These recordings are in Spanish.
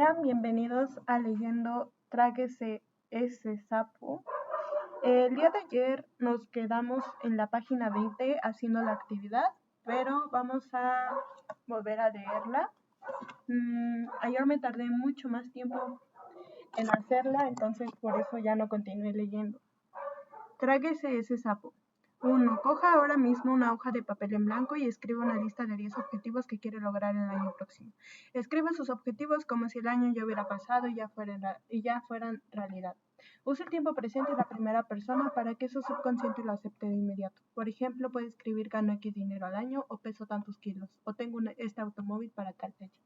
Sean bienvenidos a Leyendo Tráguese ese sapo. El día de ayer nos quedamos en la página 20 haciendo la actividad, pero vamos a volver a leerla. Ayer me tardé mucho más tiempo en hacerla, entonces por eso ya no continué leyendo. Tráguese ese sapo. 1. Coja ahora mismo una hoja de papel en blanco y escriba una lista de 10 objetivos que quiere lograr el año próximo. Escriba sus objetivos como si el año ya hubiera pasado y ya fueran realidad. Use el tiempo presente y la primera persona para que su subconsciente lo acepte de inmediato. Por ejemplo, puede escribir gano X dinero al año, o peso tantos kilos, o tengo este automóvil para tal fecha.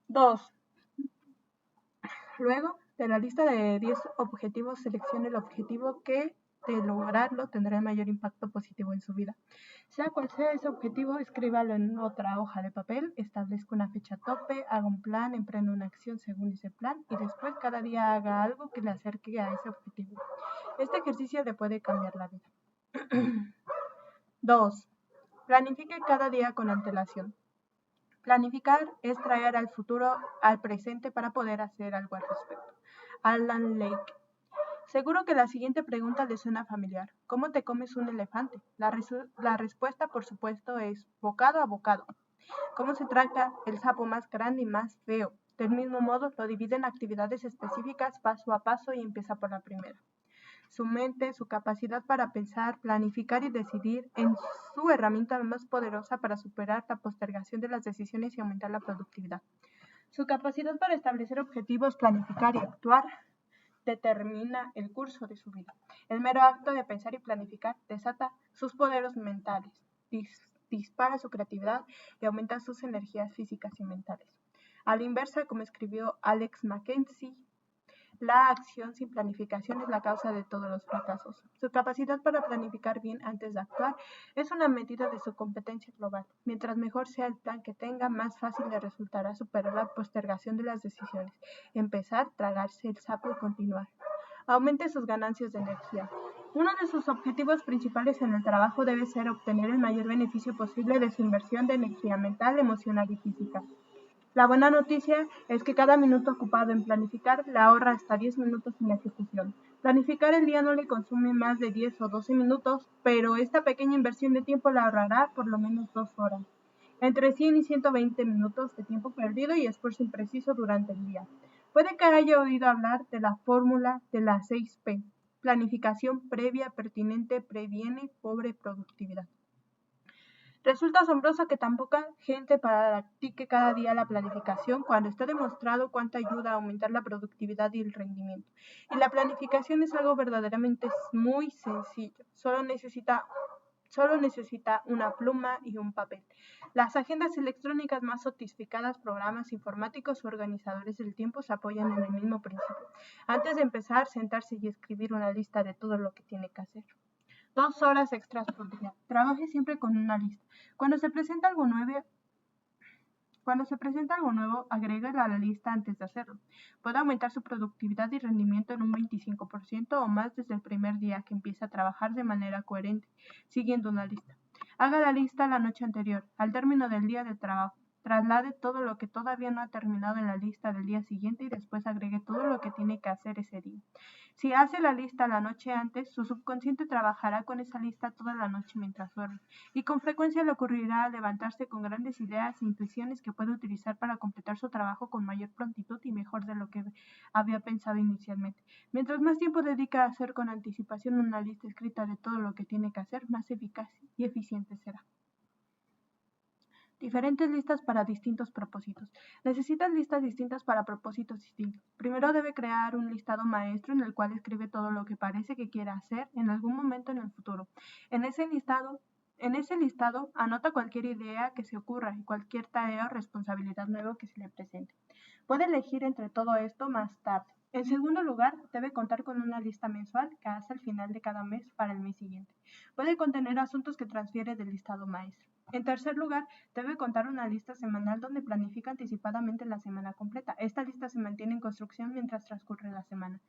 2. Luego, de la lista de 10 objetivos, seleccione el objetivo que, de lograrlo, tendrá el mayor impacto positivo en su vida. Sea cual sea ese objetivo, escríbalo en otra hoja de papel, establezca una fecha tope, haga un plan, emprenda una acción según ese plan y después cada día haga algo que le acerque a ese objetivo. Este ejercicio le puede cambiar la vida. 2. Planifique cada día con antelación. Planificar es traer al futuro al presente para poder hacer algo al respecto. Alan Lake. Seguro que la siguiente pregunta le suena familiar. ¿Cómo te comes un elefante? La respuesta, por supuesto, es bocado a bocado. ¿Cómo se trata el sapo más grande y más feo? Del mismo modo, lo divide en actividades específicas paso a paso y empieza por la primera. Su mente, su capacidad para pensar, planificar y decidir es su herramienta más poderosa para superar la postergación de las decisiones y aumentar la productividad. Su capacidad para establecer objetivos, planificar y actuar determina el curso de su vida. El mero acto de pensar y planificar desata sus poderes mentales, dispara su creatividad y aumenta sus energías físicas y mentales. A la inversa, como escribió Alex Mackenzie, la acción sin planificación es la causa de todos los fracasos. Su capacidad para planificar bien antes de actuar es una medida de su competencia global. Mientras mejor sea el plan que tenga, más fácil le resultará superar la postergación de las decisiones, empezar, tragarse el sapo y continuar. Aumente sus ganancias de energía. Uno de sus objetivos principales en el trabajo debe ser obtener el mayor beneficio posible de su inversión de energía mental, emocional y física. La buena noticia es que cada minuto ocupado en planificar le ahorra hasta 10 minutos en la ejecución. Planificar el día no le consume más de 10 o 12 minutos, pero esta pequeña inversión de tiempo le ahorrará por lo menos 2 horas. Entre 100 y 120 minutos de tiempo perdido y esfuerzo impreciso durante el día. Puede que haya oído hablar de la fórmula de las 6P. Planificación previa, pertinente, previene, pobre, productividad. Resulta asombroso que tan poca gente practique cada día la planificación cuando está demostrado cuánto ayuda a aumentar la productividad y el rendimiento. Y la planificación es algo verdaderamente muy sencillo. Solo necesita una pluma y un papel. Las agendas electrónicas más sofisticadas, programas informáticos o organizadores del tiempo se apoyan en el mismo principio. Antes de empezar, sentarse y escribir una lista de todo lo que tiene que hacer. 2 horas extras por día. Trabaje siempre con una lista. Cuando se presenta algo nuevo, agréguelo a la lista antes de hacerlo. Puede aumentar su productividad y rendimiento en un 25% o más desde el primer día que empiece a trabajar de manera coherente, siguiendo una lista. Haga la lista la noche anterior, al término del día de trabajo. Traslade todo lo que todavía no ha terminado en la lista del día siguiente y después agregue todo lo que tiene que hacer ese día. Si hace la lista la noche antes, su subconsciente trabajará con esa lista toda la noche mientras duerme, y con frecuencia le ocurrirá levantarse con grandes ideas e intuiciones que puede utilizar para completar su trabajo con mayor prontitud y mejor de lo que había pensado inicialmente. Mientras más tiempo dedica a hacer con anticipación una lista escrita de todo lo que tiene que hacer, más eficaz y eficiente será. Diferentes listas para distintos propósitos. Necesitas listas distintas para propósitos distintos. Primero debe crear un listado maestro en el cual escribe todo lo que parece que quiera hacer en algún momento en el futuro. En ese listado anota cualquier idea que se ocurra y cualquier tarea o responsabilidad nueva que se le presente. Puede elegir entre todo esto más tarde. En segundo lugar, debe contar con una lista mensual que hace al final de cada mes para el mes siguiente. Puede contener asuntos que transfiere del listado maestro. En tercer lugar, debe contar una lista semanal donde planifica anticipadamente la semana completa. Esta lista se mantiene en construcción mientras transcurre la semana.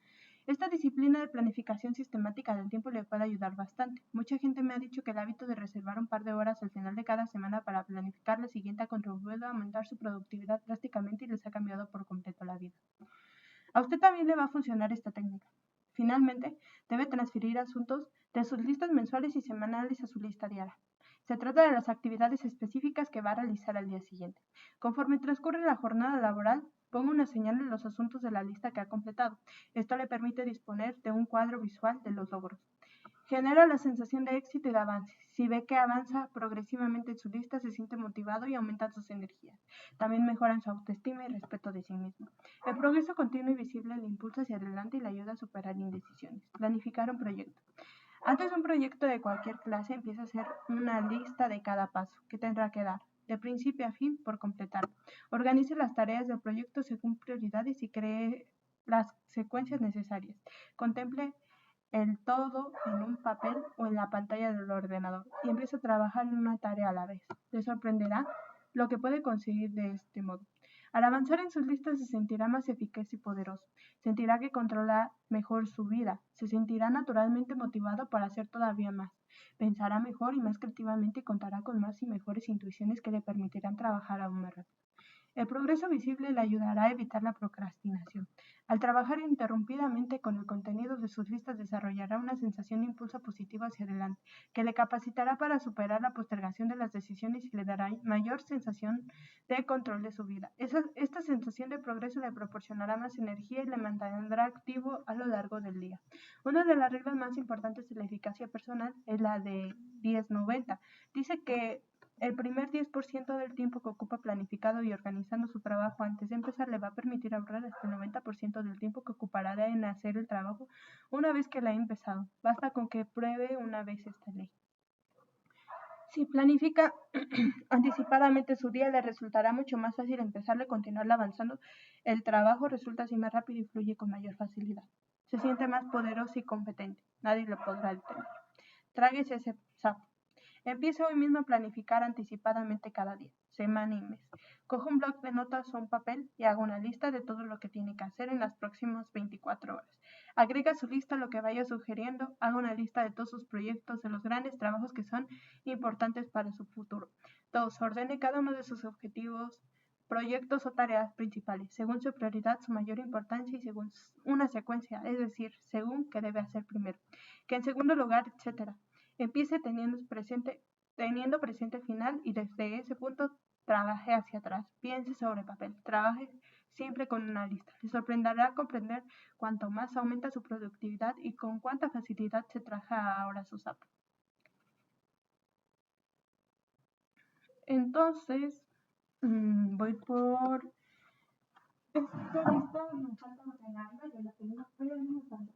Esta disciplina de planificación sistemática del tiempo le puede ayudar bastante. Mucha gente me ha dicho que el hábito de reservar un par de horas al final de cada semana para planificar la siguiente ha contribuido a aumentar su productividad drásticamente y les ha cambiado por completo la vida. A usted también le va a funcionar esta técnica. Finalmente, debe transferir asuntos de sus listas mensuales y semanales a su lista diaria. Se trata de las actividades específicas que va a realizar al día siguiente. Conforme transcurre la jornada laboral, ponga una señal en los asuntos de la lista que ha completado. Esto le permite disponer de un cuadro visual de los logros. Genera la sensación de éxito y de avance. Si ve que avanza progresivamente en su lista, se siente motivado y aumenta sus energías. También mejoran su autoestima y respeto de sí mismo. El progreso continuo y visible le impulsa hacia adelante y le ayuda a superar indecisiones. Planificar un proyecto. Antes de un proyecto de cualquier clase, empieza a hacer una lista de cada paso que tendrá que dar, de principio a fin, por completar. Organice las tareas del proyecto según prioridades y cree las secuencias necesarias. Contemple el todo en un papel o en la pantalla del ordenador y empieza a trabajar en una tarea a la vez. Le sorprenderá lo que puede conseguir de este modo. Al avanzar en sus listas se sentirá más eficaz y poderoso. Sentirá que controla mejor su vida. Se sentirá naturalmente motivado para hacer todavía más. Pensará mejor y más creativamente y contará con más y mejores intuiciones que le permitirán trabajar aún más rápido. El progreso visible le ayudará a evitar la procrastinación. Al trabajar ininterrumpidamente con el contenido de sus listas, desarrollará una sensación de impulso positivo hacia adelante, que le capacitará para superar la postergación de las decisiones y le dará mayor sensación de control de su vida. Esta sensación de progreso le proporcionará más energía y le mantendrá activo a lo largo del día. Una de las reglas más importantes de la eficacia personal es la de 10-90. Dice que el primer 10% del tiempo que ocupa planificado y organizando su trabajo antes de empezar le va a permitir ahorrar hasta el 90% del tiempo que ocupará en hacer el trabajo una vez que la ha empezado. Basta con que pruebe una vez esta ley. Si planifica anticipadamente su día, le resultará mucho más fácil empezarlo y continuar avanzando. El trabajo resulta así más rápido y fluye con mayor facilidad. Se siente más poderoso y competente. Nadie lo podrá detener. Tráguese ese sapo. Empiece hoy mismo a planificar anticipadamente cada día, semana y mes. Coja un bloc de notas o un papel y haga una lista de todo lo que tiene que hacer en las próximas 24 horas. Agrega a su lista lo que vaya sugiriendo, haga una lista de todos sus proyectos, de los grandes trabajos que son importantes para su futuro. 2. Ordene cada uno de sus objetivos, proyectos o tareas principales, según su prioridad, su mayor importancia y según una secuencia, es decir, según qué debe hacer primero, que en segundo lugar, etc. Empiece teniendo presente el final y desde ese punto trabaje hacia atrás. Piense sobre papel. Trabaje siempre con una lista. Le sorprenderá comprender cuanto más aumenta su productividad y con cuánta facilidad se trabaja ahora su sapo. Entonces, voy por esta lista. Me falta ordenarla. Yo la tengo, pero no me falta.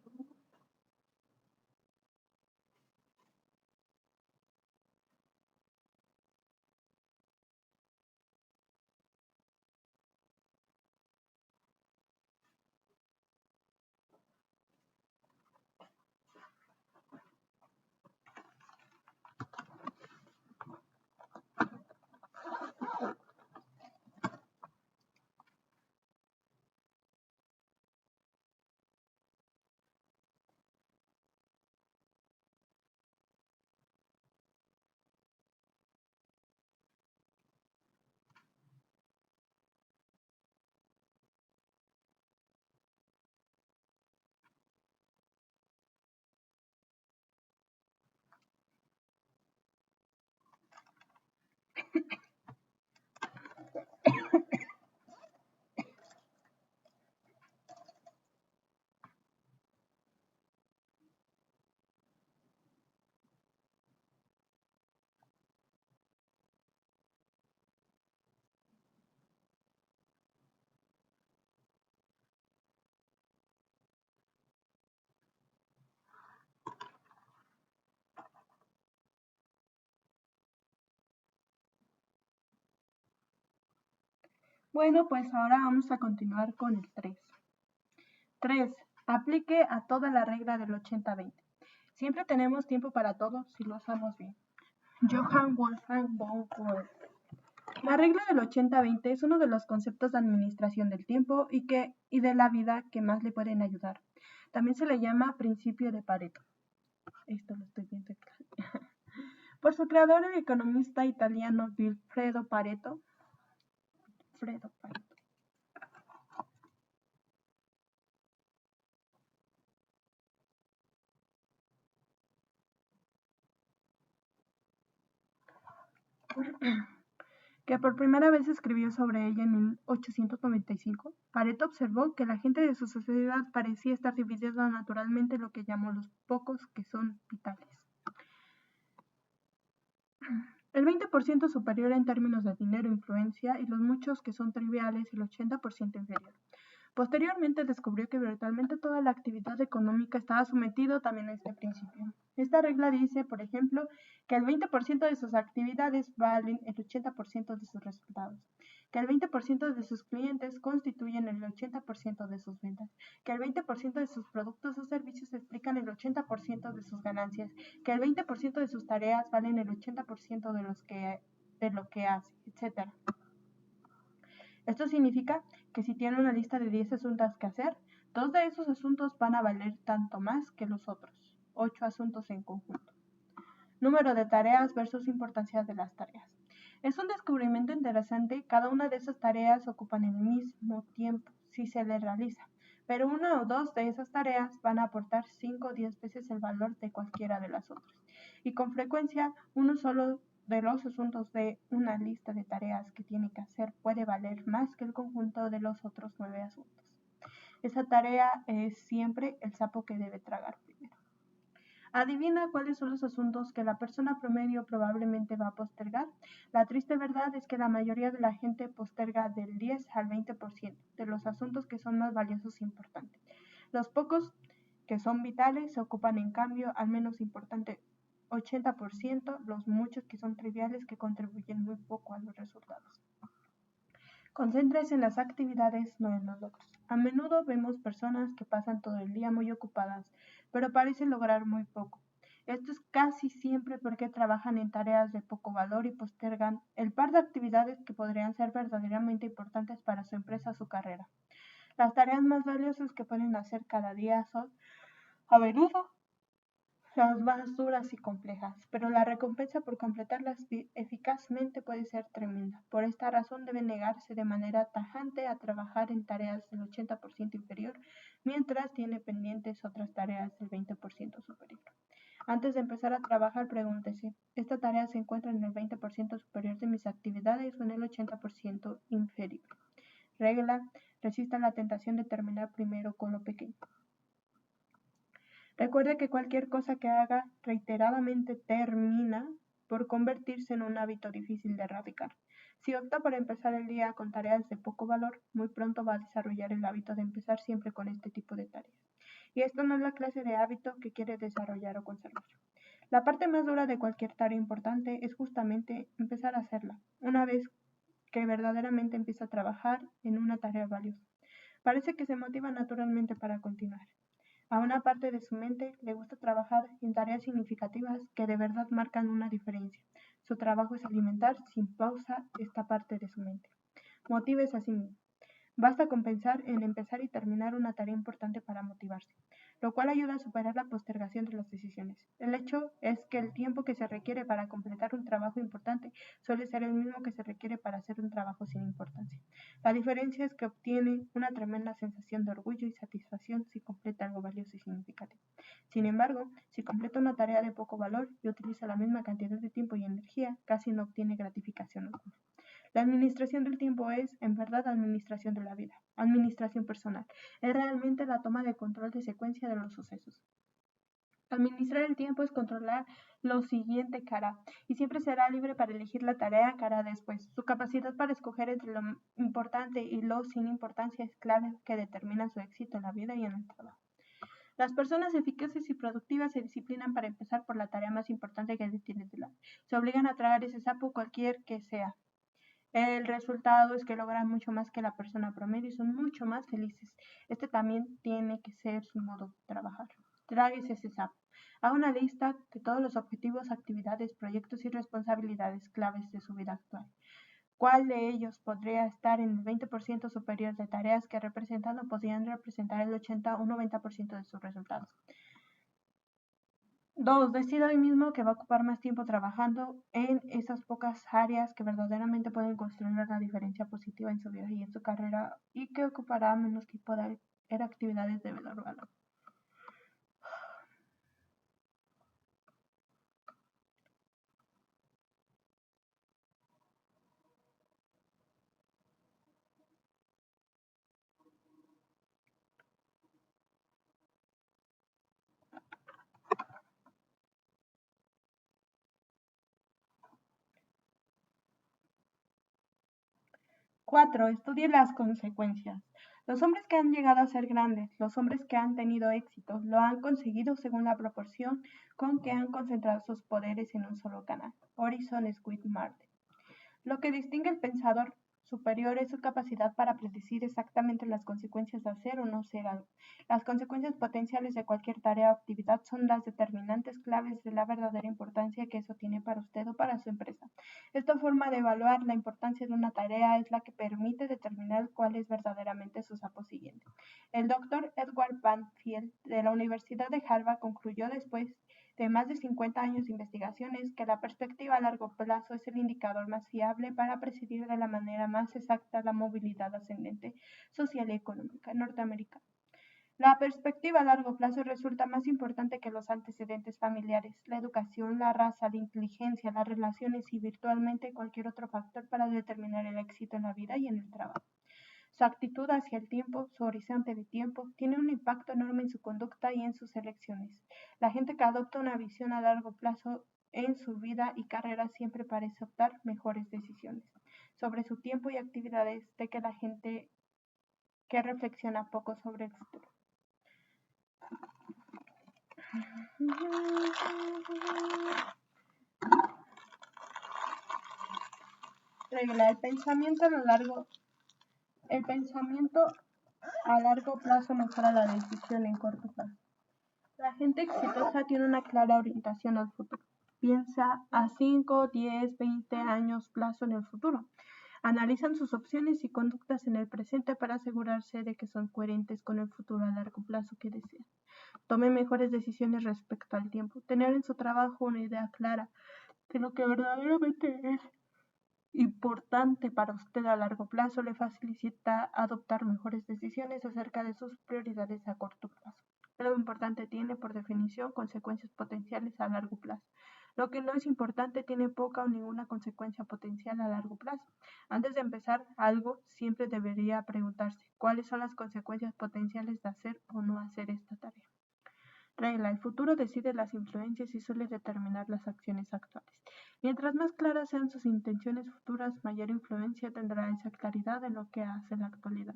Bueno, pues ahora vamos a continuar con el 3. 3. Aplique a toda la regla del 80-20. Siempre tenemos tiempo para todo si lo hacemos bien. Johann Wolfgang von Goethe. La regla del 80-20 es uno de los conceptos de administración del tiempo y de la vida que más le pueden ayudar. También se le llama principio de Pareto. Esto lo estoy viendo acá. Por su creador, el economista italiano Vilfredo Pareto. Que por primera vez escribió sobre ella en 1895, Pareto observó que la gente de su sociedad parecía estar dividida naturalmente en lo que llamó los pocos que son vitales. El 20% superior en términos de dinero e influencia y los muchos que son triviales el 80% inferior. Posteriormente descubrió que virtualmente toda la actividad económica estaba sometido también a este principio. Esta regla dice, por ejemplo, que el 20% de sus actividades valen el 80% de sus resultados, que el 20% de sus clientes constituyen el 80% de sus ventas, que el 20% de sus productos o servicios explican el 80% de sus ganancias, que el 20% de sus tareas valen el 80% de lo que hace, etc. Esto significa que si tiene una lista de 10 asuntos que hacer, 2 de esos asuntos van a valer tanto más que los otros, 8 asuntos en conjunto. Número de tareas versus importancia de las tareas. Es un descubrimiento interesante, cada una de esas tareas ocupan el mismo tiempo si se le realiza, pero una o dos de esas tareas van a aportar 5 o 10 veces el valor de cualquiera de las otras, y con frecuencia uno solo de los asuntos de una lista de tareas que tiene que hacer puede valer más que el conjunto de los otros 9 asuntos. Esa tarea es siempre el sapo que debe tragar primero. Adivina cuáles son los asuntos que la persona promedio probablemente va a postergar. La triste verdad es que la mayoría de la gente posterga del 10 al 20% de los asuntos que son más valiosos e importantes. Los pocos que son vitales se ocupan en cambio al menos importante 80%, los muchos que son triviales que contribuyen muy poco a los resultados. Concéntrese en las actividades, no en los logros. A menudo vemos personas que pasan todo el día muy ocupadas, pero parecen lograr muy poco. Esto es casi siempre porque trabajan en tareas de poco valor y postergan el par de actividades que podrían ser verdaderamente importantes para su empresa o su carrera. Las tareas más valiosas que pueden hacer cada día son, a menudo, las más duras y complejas, pero la recompensa por completarlas eficazmente puede ser tremenda. Por esta razón debe negarse de manera tajante a trabajar en tareas del 80% inferior, mientras tiene pendientes otras tareas del 20% superior. Antes de empezar a trabajar, pregúntese, ¿esta tarea se encuentra en el 20% superior de mis actividades o en el 80% inferior? Regla, resista la tentación de terminar primero con lo pequeño. Recuerde que cualquier cosa que haga reiteradamente termina por convertirse en un hábito difícil de erradicar. Si opta por empezar el día con tareas de poco valor, muy pronto va a desarrollar el hábito de empezar siempre con este tipo de tareas. Y esto no es la clase de hábito que quiere desarrollar o conservar. La parte más dura de cualquier tarea importante es justamente empezar a hacerla, una vez que verdaderamente empieza a trabajar en una tarea valiosa. Parece que se motiva naturalmente para continuar. A una parte de su mente le gusta trabajar en tareas significativas que de verdad marcan una diferencia. Su trabajo es alimentar sin pausa esta parte de su mente. Motívese a sí mismo. Basta con pensar en empezar y terminar una tarea importante para motivarse, lo cual ayuda a superar la postergación de las decisiones. El hecho es que el tiempo que se requiere para completar un trabajo importante suele ser el mismo que se requiere para hacer un trabajo sin importancia. La diferencia es que obtiene una tremenda sensación de orgullo y satisfacción si completa algo valioso y significativo. Sin embargo, si completa una tarea de poco valor y utiliza la misma cantidad de tiempo y energía, casi no obtiene gratificación alguna. La administración del tiempo es, en verdad, administración de la vida, administración personal. Es realmente la toma de control de secuencia de los sucesos. Administrar el tiempo es controlar lo siguiente que hará, y siempre será libre para elegir la tarea que hará después. Su capacidad para escoger entre lo importante y lo sin importancia es clave que determina su éxito en la vida y en el trabajo. Las personas eficaces y productivas se disciplinan para empezar por la tarea más importante que tienen delante. Se obligan a tragar ese sapo cualquier que sea. El resultado es que logran mucho más que la persona promedio y son mucho más felices. Este también tiene que ser su modo de trabajar. Tráguese ese sapo. Haga una lista de todos los objetivos, actividades, proyectos y responsabilidades claves de su vida actual. ¿Cuál de ellos podría estar en el 20% superior de tareas que representan o podrían representar el 80 o 90% de sus resultados? 2. Decida hoy mismo que va a ocupar más tiempo trabajando en esas pocas áreas que verdaderamente pueden construir una diferencia positiva en su vida y en su carrera y que ocupará menos tiempo de actividades de menor valor. 4. Estudie las consecuencias. Los hombres que han llegado a ser grandes, los hombres que han tenido éxito, lo han conseguido según la proporción con que han concentrado sus poderes en un solo canal. Horizon Squid Martin. Lo que distingue al pensador superior es su capacidad para predecir exactamente las consecuencias de hacer o no ser algo. Las consecuencias potenciales de cualquier tarea o actividad son las determinantes claves de la verdadera importancia que eso tiene para usted o para su empresa. Esta forma de evaluar la importancia de una tarea es la que permite determinar cuál es verdaderamente su sapo siguiente. El doctor Edward Banfield de la Universidad de Harvard concluyó después de más de 50 años de investigaciones que la perspectiva a largo plazo es el indicador más fiable para prediecir de la manera más exacta la movilidad ascendente social y económica norteamericana. La perspectiva a largo plazo resulta más importante que los antecedentes familiares, la educación, la raza, la inteligencia, las relaciones y virtualmente cualquier otro factor para determinar el éxito en la vida y en el trabajo. Su actitud hacia el tiempo, su horizonte de tiempo, tiene un impacto enorme en su conducta y en sus elecciones. La gente que adopta una visión a largo plazo en su vida y carrera siempre parece optar mejores decisiones sobre su tiempo y actividades de que la gente que reflexiona poco sobre el futuro. Regla: el pensamiento a largo plazo mejora la decisión en corto plazo. La gente exitosa tiene una clara orientación al futuro. Piensa a 5, 10, 20 años plazo en el futuro. Analizan sus opciones y conductas en el presente para asegurarse de que son coherentes con el futuro a largo plazo que desean. Tome mejores decisiones respecto al tiempo. Tener en su trabajo una idea clara de lo que verdaderamente es importante para usted a largo plazo le facilita adoptar mejores decisiones acerca de sus prioridades a corto plazo. Lo importante tiene, por definición, consecuencias potenciales a largo plazo. Lo que no es importante tiene poca o ninguna consecuencia potencial a largo plazo. Antes de empezar algo, siempre debería preguntarse cuáles son las consecuencias potenciales de hacer o no hacer esta tarea. Regla: el futuro decide las influencias y suele determinar las acciones actuales. Mientras más claras sean sus intenciones futuras, mayor influencia tendrá esa claridad en lo que hace en la actualidad.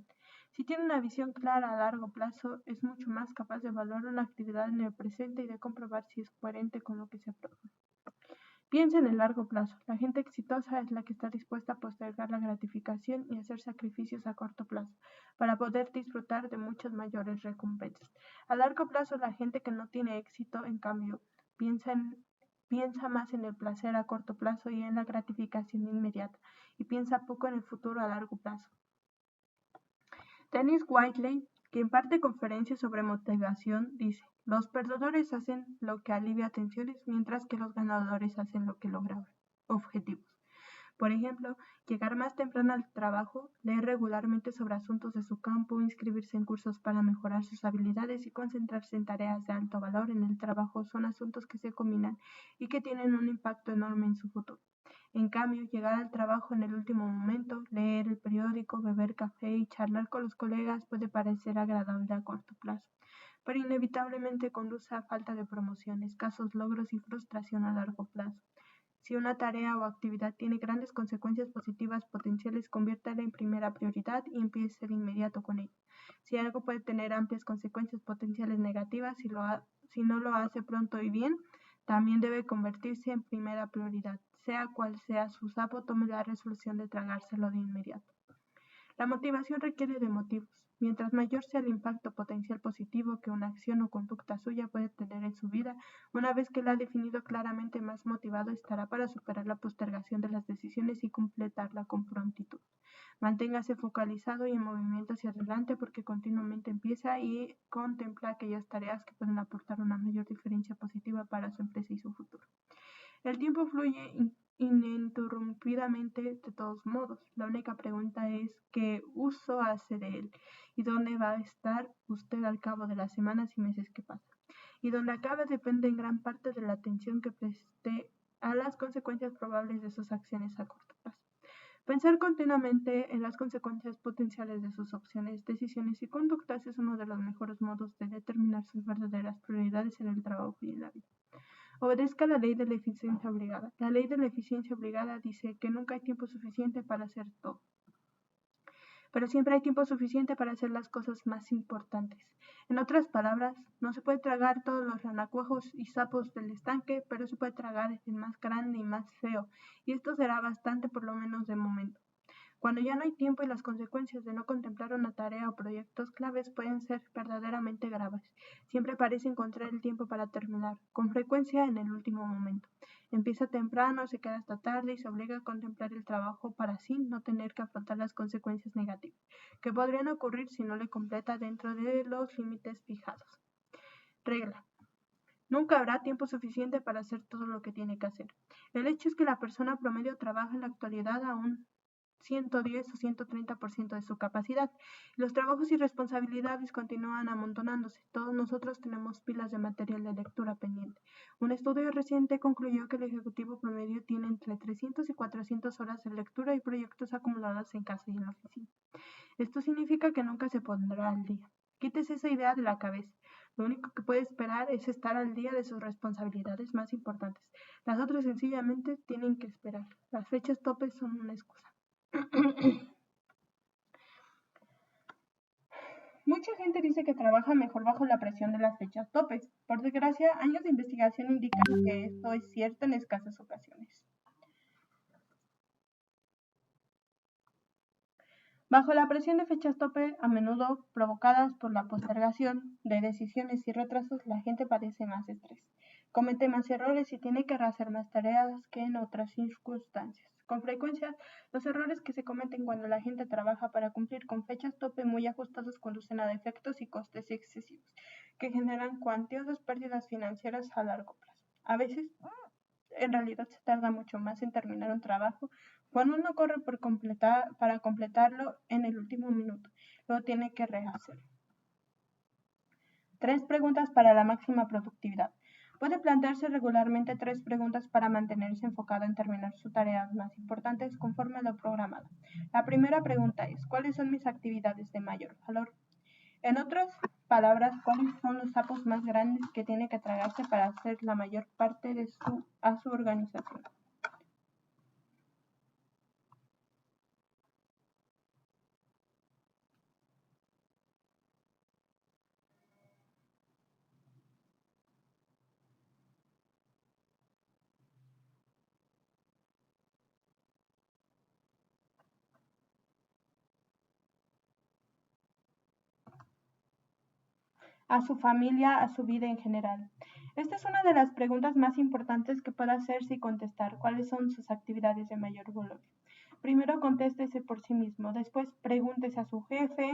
Si tiene una visión clara a largo plazo, es mucho más capaz de evaluar una actividad en el presente y de comprobar si es coherente con lo que se propone. Piensa en el largo plazo. La gente exitosa es la que está dispuesta a postergar la gratificación y hacer sacrificios a corto plazo para poder disfrutar de muchas mayores recompensas. A largo plazo, la gente que no tiene éxito, en cambio, piensa más en el placer a corto plazo y en la gratificación inmediata, y piensa poco en el futuro a largo plazo. Dennis Whiteley, que imparte conferencias sobre motivación, dice: los perdedores hacen lo que alivia tensiones, mientras que los ganadores hacen lo que logra objetivos. Por ejemplo, llegar más temprano al trabajo, leer regularmente sobre asuntos de su campo, inscribirse en cursos para mejorar sus habilidades y concentrarse en tareas de alto valor en el trabajo son asuntos que se combinan y que tienen un impacto enorme en su futuro. En cambio, llegar al trabajo en el último momento, leer el periódico, beber café y charlar con los colegas puede parecer agradable a corto plazo, pero inevitablemente conduce a falta de promoción, escasos logros y frustración a largo plazo. Si una tarea o actividad tiene grandes consecuencias positivas potenciales, conviértela en primera prioridad y empiece de inmediato con ella. Si algo puede tener amplias consecuencias potenciales negativas, si no lo hace pronto y bien, también debe convertirse en primera prioridad. Sea cual sea su sapo, tome la resolución de tragárselo de inmediato. La motivación requiere de motivos. Mientras mayor sea el impacto potencial positivo que una acción o conducta suya puede tener en su vida, una vez que la ha definido claramente, más motivado estará para superar la postergación de las decisiones y completarla con prontitud. Manténgase focalizado y en movimiento hacia adelante porque continuamente empieza y contempla aquellas tareas que pueden aportar una mayor diferencia positiva para su empresa y su futuro. El tiempo fluye ininterrumpidamente de todos modos. La única pregunta es qué uso hace de él y dónde va a estar usted al cabo de las semanas y meses que pasan. Y donde acabe depende en gran parte de la atención que preste a las consecuencias probables de sus acciones a corto plazo. Pensar continuamente en las consecuencias potenciales de sus opciones, decisiones y conductas es uno de los mejores modos de determinar sus verdaderas prioridades en el trabajo y en la vida. Obedezca la ley de la eficiencia obligada. La ley de la eficiencia obligada dice que nunca hay tiempo suficiente para hacer todo, pero siempre hay tiempo suficiente para hacer las cosas más importantes. En otras palabras, no se puede tragar todos los ranacuajos y sapos del estanque, pero se puede tragar el más grande y más feo, y esto será bastante por lo menos de momento. Cuando ya no hay tiempo y las consecuencias de no contemplar una tarea o proyectos claves pueden ser verdaderamente graves, siempre parece encontrar el tiempo para terminar, con frecuencia en el último momento. Empieza temprano, se queda hasta tarde y se obliga a contemplar el trabajo para así no tener que afrontar las consecuencias negativas, que podrían ocurrir si no le completa dentro de los límites fijados. Regla. Nunca habrá tiempo suficiente para hacer todo lo que tiene que hacer. El hecho es que la persona promedio trabaja en la actualidad a un 110 o 130% de su capacidad. Los trabajos y responsabilidades continúan amontonándose. Todos nosotros tenemos pilas de material de lectura pendiente. Un estudio reciente concluyó que el ejecutivo promedio tiene entre 300 y 400 horas de lectura y proyectos acumulados en casa y en la oficina. Esto significa que nunca se pondrá al día. Quítese esa idea de la cabeza. Lo único que puede esperar es estar al día de sus responsabilidades más importantes. Las otras sencillamente tienen que esperar. Las fechas topes son una excusa. Mucha gente dice que trabaja mejor bajo la presión de las fechas topes. Por desgracia, años de investigación indican que esto es cierto en escasas ocasiones. Bajo la presión de fechas tope, a menudo provocadas por la postergación de decisiones y retrasos, la gente padece más estrés, comete más errores y tiene que hacer más tareas que en otras circunstancias. Con frecuencia, los errores que se cometen cuando la gente trabaja para cumplir con fechas tope muy ajustados conducen a defectos y costes excesivos, que generan cuantiosas pérdidas financieras a largo plazo. A veces, en realidad se tarda mucho más en terminar un trabajo cuando uno corre para completarlo en el último minuto. Lo tiene que rehacer. 3 preguntas para la máxima productividad. Puede plantearse regularmente 3 preguntas para mantenerse enfocado en terminar sus tareas más importantes conforme a lo programado. La primera pregunta es, ¿cuáles son mis actividades de mayor valor? En otras palabras, ¿cuáles son los sapos más grandes que tiene que tragarse para hacer la mayor parte de su organización? A su familia, a su vida en general. Esta es una de las preguntas más importantes que puede hacerse y contestar. ¿Cuáles son sus actividades de mayor valor? Primero contéstese por sí mismo, después pregúntese a su jefe.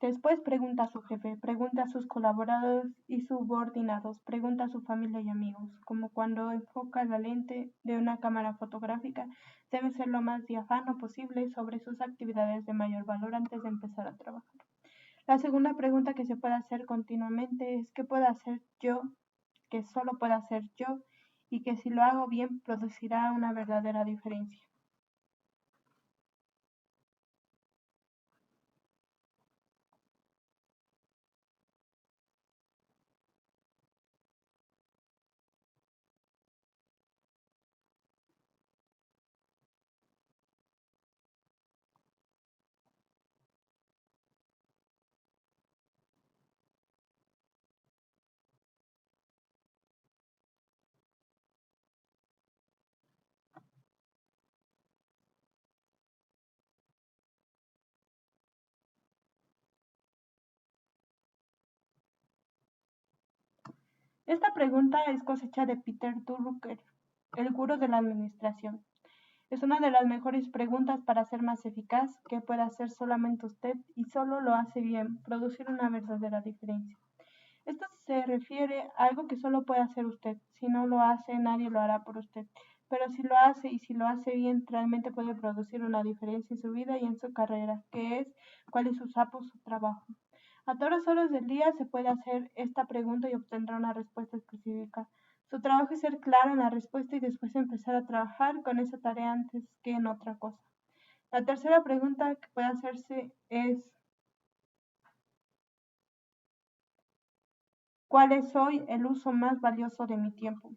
Después pregunta a su jefe, pregunta a sus colaboradores y subordinados, pregunta a su familia y amigos, como cuando enfoca la lente de una cámara fotográfica, debe ser lo más diáfano posible sobre sus actividades de mayor valor antes de empezar a trabajar. La segunda pregunta que se puede hacer continuamente es ¿qué puedo hacer yo que solo puedo hacer yo y que si lo hago bien producirá una verdadera diferencia? Esta pregunta es cosecha de Peter Drucker, el gurú de la administración. Es una de las mejores preguntas para ser más eficaz que pueda hacer solamente usted y solo lo hace bien, producir una verdadera diferencia. Esto se refiere a algo que solo puede hacer usted. Si no lo hace, nadie lo hará por usted. Pero si lo hace y si lo hace bien, realmente puede producir una diferencia en su vida y en su carrera, que es cuál es su sapo, su trabajo. A todas horas del día se puede hacer esta pregunta y obtendrá una respuesta específica. Su trabajo es ser claro en la respuesta y después empezar a trabajar con esa tarea antes que en otra cosa. La tercera pregunta que puede hacerse es ¿cuál es hoy el uso más valioso de mi tiempo?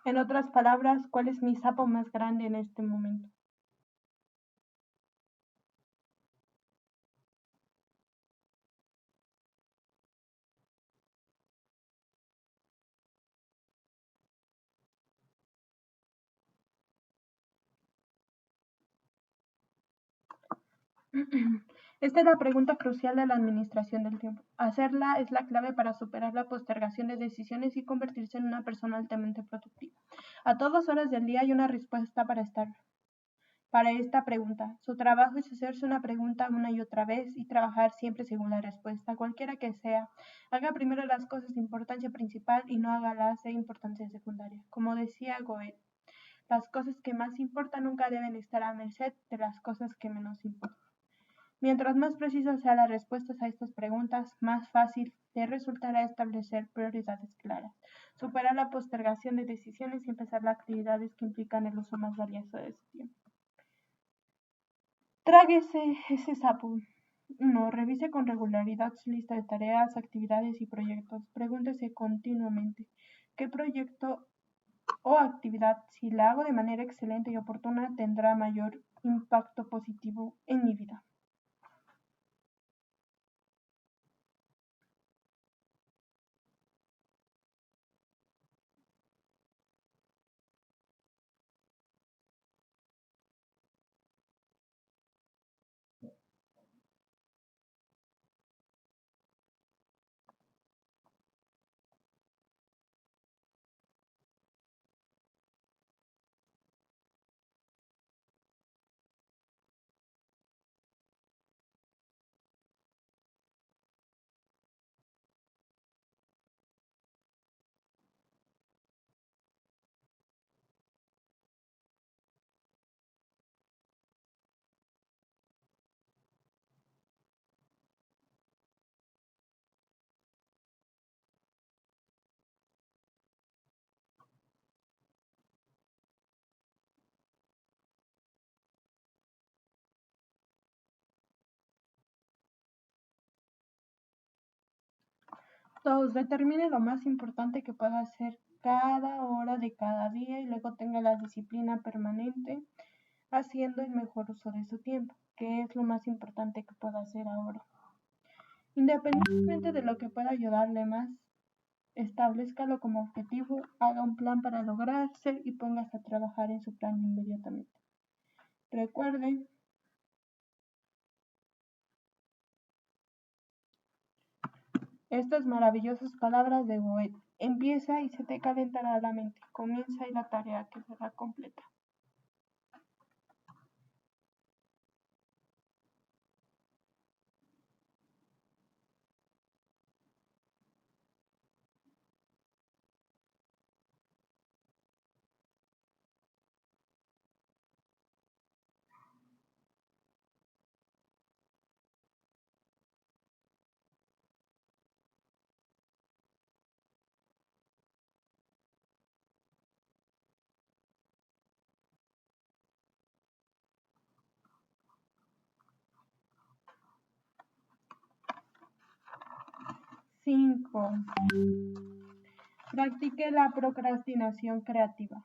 En otras palabras, ¿cuál es mi sapo más grande en este momento? Esta es la pregunta crucial de la administración del tiempo. Hacerla es la clave para superar la postergación de decisiones y convertirse en una persona altamente productiva. A todas horas del día hay una respuesta para esta pregunta. Su trabajo es hacerse una pregunta una y otra vez y trabajar siempre según la respuesta, cualquiera que sea. Haga primero las cosas de importancia principal y no haga las de importancia secundaria. Como decía Goethe, las cosas que más importan nunca deben estar a merced de las cosas que menos importan. Mientras más precisas sean las respuestas a estas preguntas, más fácil te resultará establecer prioridades claras, superar la postergación de decisiones y empezar las actividades que implican el uso más valioso de su tiempo. Tráguese ese sapo. 1. Revise con regularidad su lista de tareas, actividades y proyectos. Pregúntese continuamente, ¿qué proyecto o actividad, si la hago de manera excelente y oportuna, tendrá mayor impacto positivo en mi vida? Dos, determine lo más importante que pueda hacer cada hora de cada día y luego tenga la disciplina permanente haciendo el mejor uso de su tiempo, que es lo más importante que pueda hacer ahora. Independientemente de lo que pueda ayudarle más, establezcalo como objetivo, haga un plan para lograrse y póngase a trabajar en su plan inmediatamente. Recuerde estas maravillosas palabras de Goethe. Empieza y se te calentará la mente. Comienza y la tarea que será completa. 5. Practique la procrastinación creativa.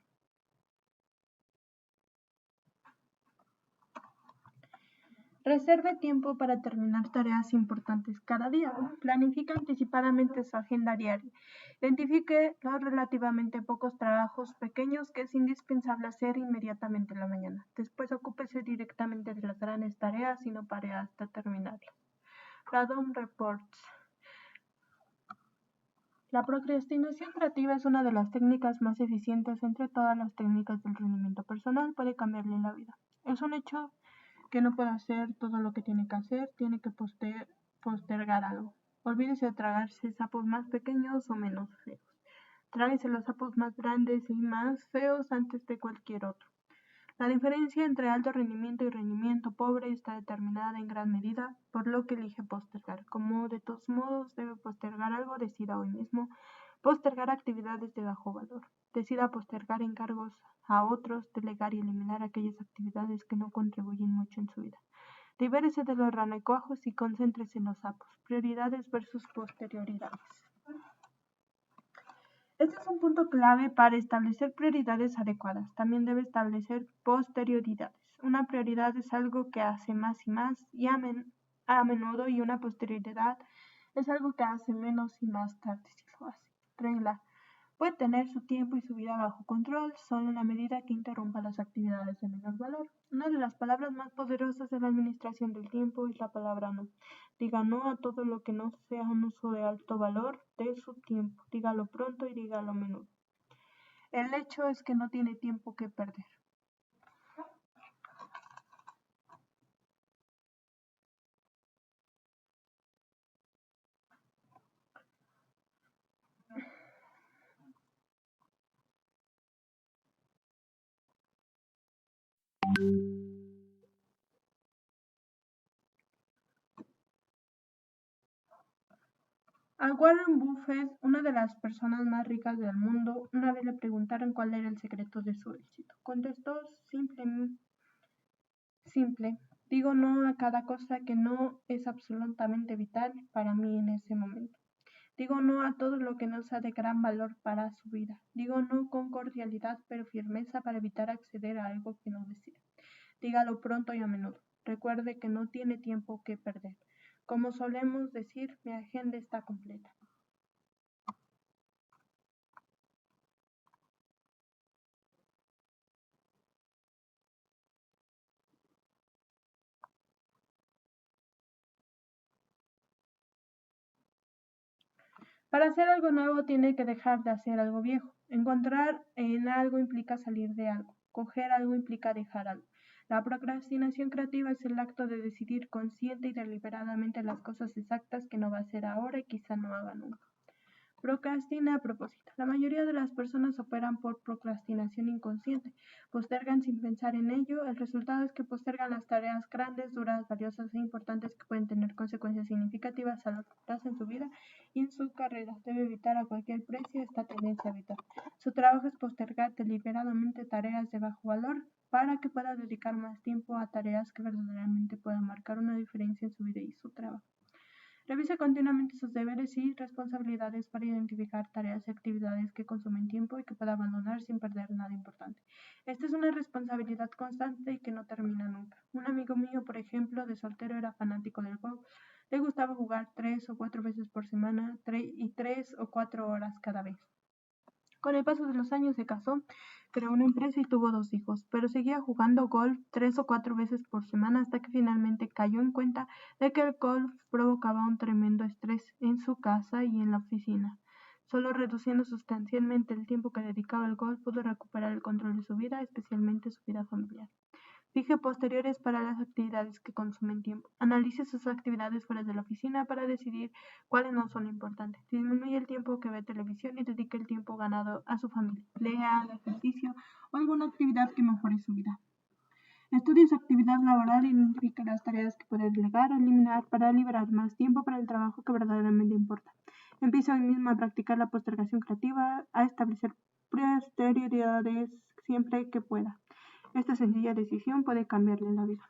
Reserve tiempo para terminar tareas importantes cada día. Planifique anticipadamente su agenda diaria. Identifique los relativamente pocos trabajos pequeños que es indispensable hacer inmediatamente en la mañana. Después ocúpese directamente de las grandes tareas y no pare hasta terminarlas. Radon Reports. La procrastinación creativa es una de las técnicas más eficientes entre todas las técnicas del rendimiento personal. Puede cambiarle la vida. Es un hecho que no puede hacer todo lo que tiene que hacer, tiene que postergar algo. Olvídese de tragarse sapos más pequeños o menos feos. Tráguese los sapos más grandes y más feos antes de cualquier otro. La diferencia entre alto rendimiento y rendimiento pobre está determinada en gran medida por lo que elige postergar. Como de todos modos debe postergar algo, decida hoy mismo postergar actividades de bajo valor. Decida postergar encargos a otros, delegar y eliminar aquellas actividades que no contribuyen mucho en su vida. Libérese de los renacuajos y concéntrese en los sapos. Prioridades versus posterioridades. Este es un punto clave para establecer prioridades adecuadas. También debe establecer posterioridades. Una prioridad es algo que hace más y a menudo, y una posterioridad es algo que hace menos y más tarde si lo hace. Regla. Puede tener su tiempo y su vida bajo control solo en la medida que interrumpa las actividades de menor valor. Una de las palabras más poderosas de la administración del tiempo es la palabra no. Diga no a todo lo que no sea un uso de alto valor de su tiempo. Dígalo pronto y dígalo a menudo. El hecho es que no tiene tiempo que perder. A Warren Buffett, una de las personas más ricas del mundo, una vez le preguntaron cuál era el secreto de su éxito. Contestó simple, digo no a cada cosa que no es absolutamente vital para mí en ese momento. Digo no a todo lo que no sea de gran valor para su vida. Digo no con cordialidad pero firmeza para evitar acceder a algo que no desea. Dígalo pronto y a menudo. Recuerde que no tiene tiempo que perder. Como solemos decir, mi agenda está completa. Para hacer algo nuevo tiene que dejar de hacer algo viejo. Encontrar en algo implica salir de algo. Coger algo implica dejar algo. La procrastinación creativa es el acto de decidir consciente y deliberadamente las cosas exactas que no va a hacer ahora y quizá no haga nunca. Procrastina a propósito. La mayoría de las personas operan por procrastinación inconsciente. Postergan sin pensar en ello. El resultado es que postergan las tareas grandes, duras, valiosas e importantes que pueden tener consecuencias significativas a largo plazo en su vida y en su carrera. Debe evitar a cualquier precio esta tendencia habitual. Su trabajo es postergar deliberadamente tareas de bajo valor para que pueda dedicar más tiempo a tareas que verdaderamente puedan marcar una diferencia en su vida y su trabajo. Revise continuamente sus deberes y responsabilidades para identificar tareas y actividades que consumen tiempo y que pueda abandonar sin perder nada importante. Esta es una responsabilidad constante y que no termina nunca. Un amigo mío, por ejemplo, de soltero era fanático del golf. Le gustaba jugar 3 o 4 veces por semana y 3 o 4 horas cada vez. Con el paso de los años se casó, creó una empresa y tuvo 2 hijos, pero seguía jugando golf 3 o 4 veces por semana hasta que finalmente cayó en cuenta de que el golf provocaba un tremendo estrés en su casa y en la oficina. Solo reduciendo sustancialmente el tiempo que dedicaba al golf pudo recuperar el control de su vida, especialmente su vida familiar. Fije posteriores para las actividades que consumen tiempo. Analice sus actividades fuera de la oficina para decidir cuáles no son importantes. Disminuye el tiempo que ve televisión y dedique el tiempo ganado a su familia. Lea, haga ejercicio o alguna actividad que mejore su vida. Estudie su actividad laboral e identifique las tareas que puede delegar o eliminar para liberar más tiempo para el trabajo que verdaderamente importa. Empiece hoy mismo a practicar la postergación creativa, a establecer prioridades siempre que pueda. Esta sencilla decisión puede cambiarle la vida.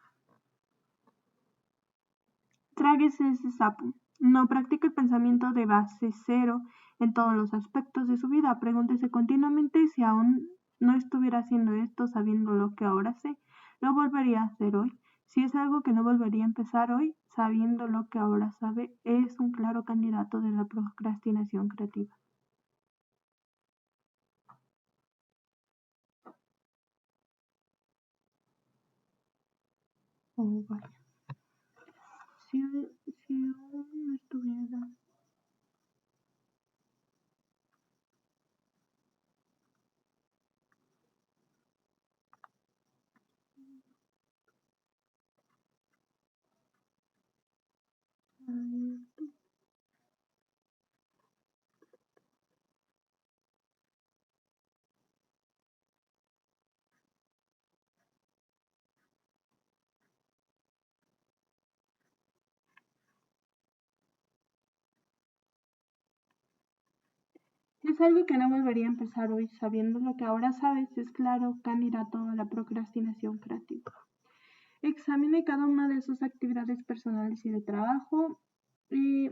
Tráguese ese sapo. No practique el pensamiento de base cero en todos los aspectos de su vida. Pregúntese continuamente si aún no estuviera haciendo esto sabiendo lo que ahora sé. ¿Lo volvería a hacer hoy? Si es algo que no volvería a empezar hoy, sabiendo lo que ahora sabe, es un claro candidato de la procrastinación creativa. Oh, vaya. Si aún no estuviera... Si es algo que no volvería a empezar hoy, sabiendo lo que ahora sabes, es claro candidato a la procrastinación creativa. Examine cada una de sus actividades personales y de trabajo y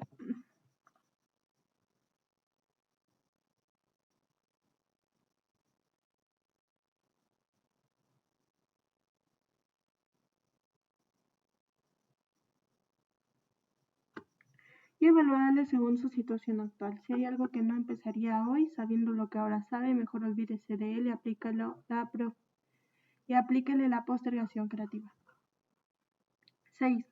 evaluarle según su situación actual. Si hay algo que no empezaría hoy, sabiendo lo que ahora sabe, mejor olvídese de él y aplíquele la postergación creativa. 6.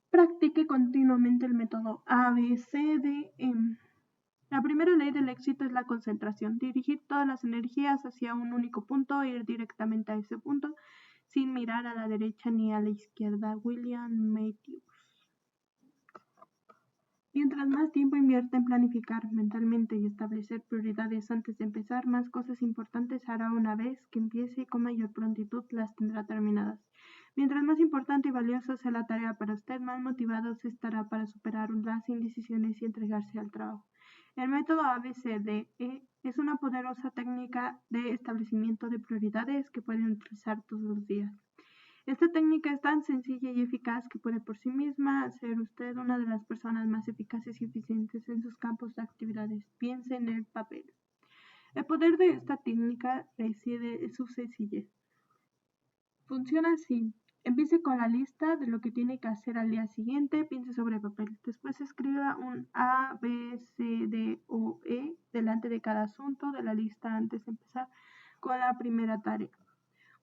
Practique continuamente el método ABCDM. La primera ley del éxito es la concentración. Dirigir todas las energías hacia un único punto e ir directamente a ese punto sin mirar a la derecha ni a la izquierda. William Matthews. Mientras más tiempo invierta en planificar mentalmente y establecer prioridades antes de empezar, más cosas importantes hará una vez que empiece y con mayor prontitud las tendrá terminadas. Mientras más importante y valiosa sea la tarea para usted, más motivado se estará para superar las indecisiones y entregarse al trabajo. El método ABCDE es una poderosa técnica de establecimiento de prioridades que pueden utilizar todos los días. Esta técnica es tan sencilla y eficaz que puede por sí misma ser usted una de las personas más eficaces y eficientes en sus campos de actividades. Piense en el papel. El poder de esta técnica reside en su sencillez. Funciona así. Empiece con la lista de lo que tiene que hacer al día siguiente, piense sobre papel. Después escriba un A, B, C, D o E delante de cada asunto de la lista antes de empezar con la primera tarea.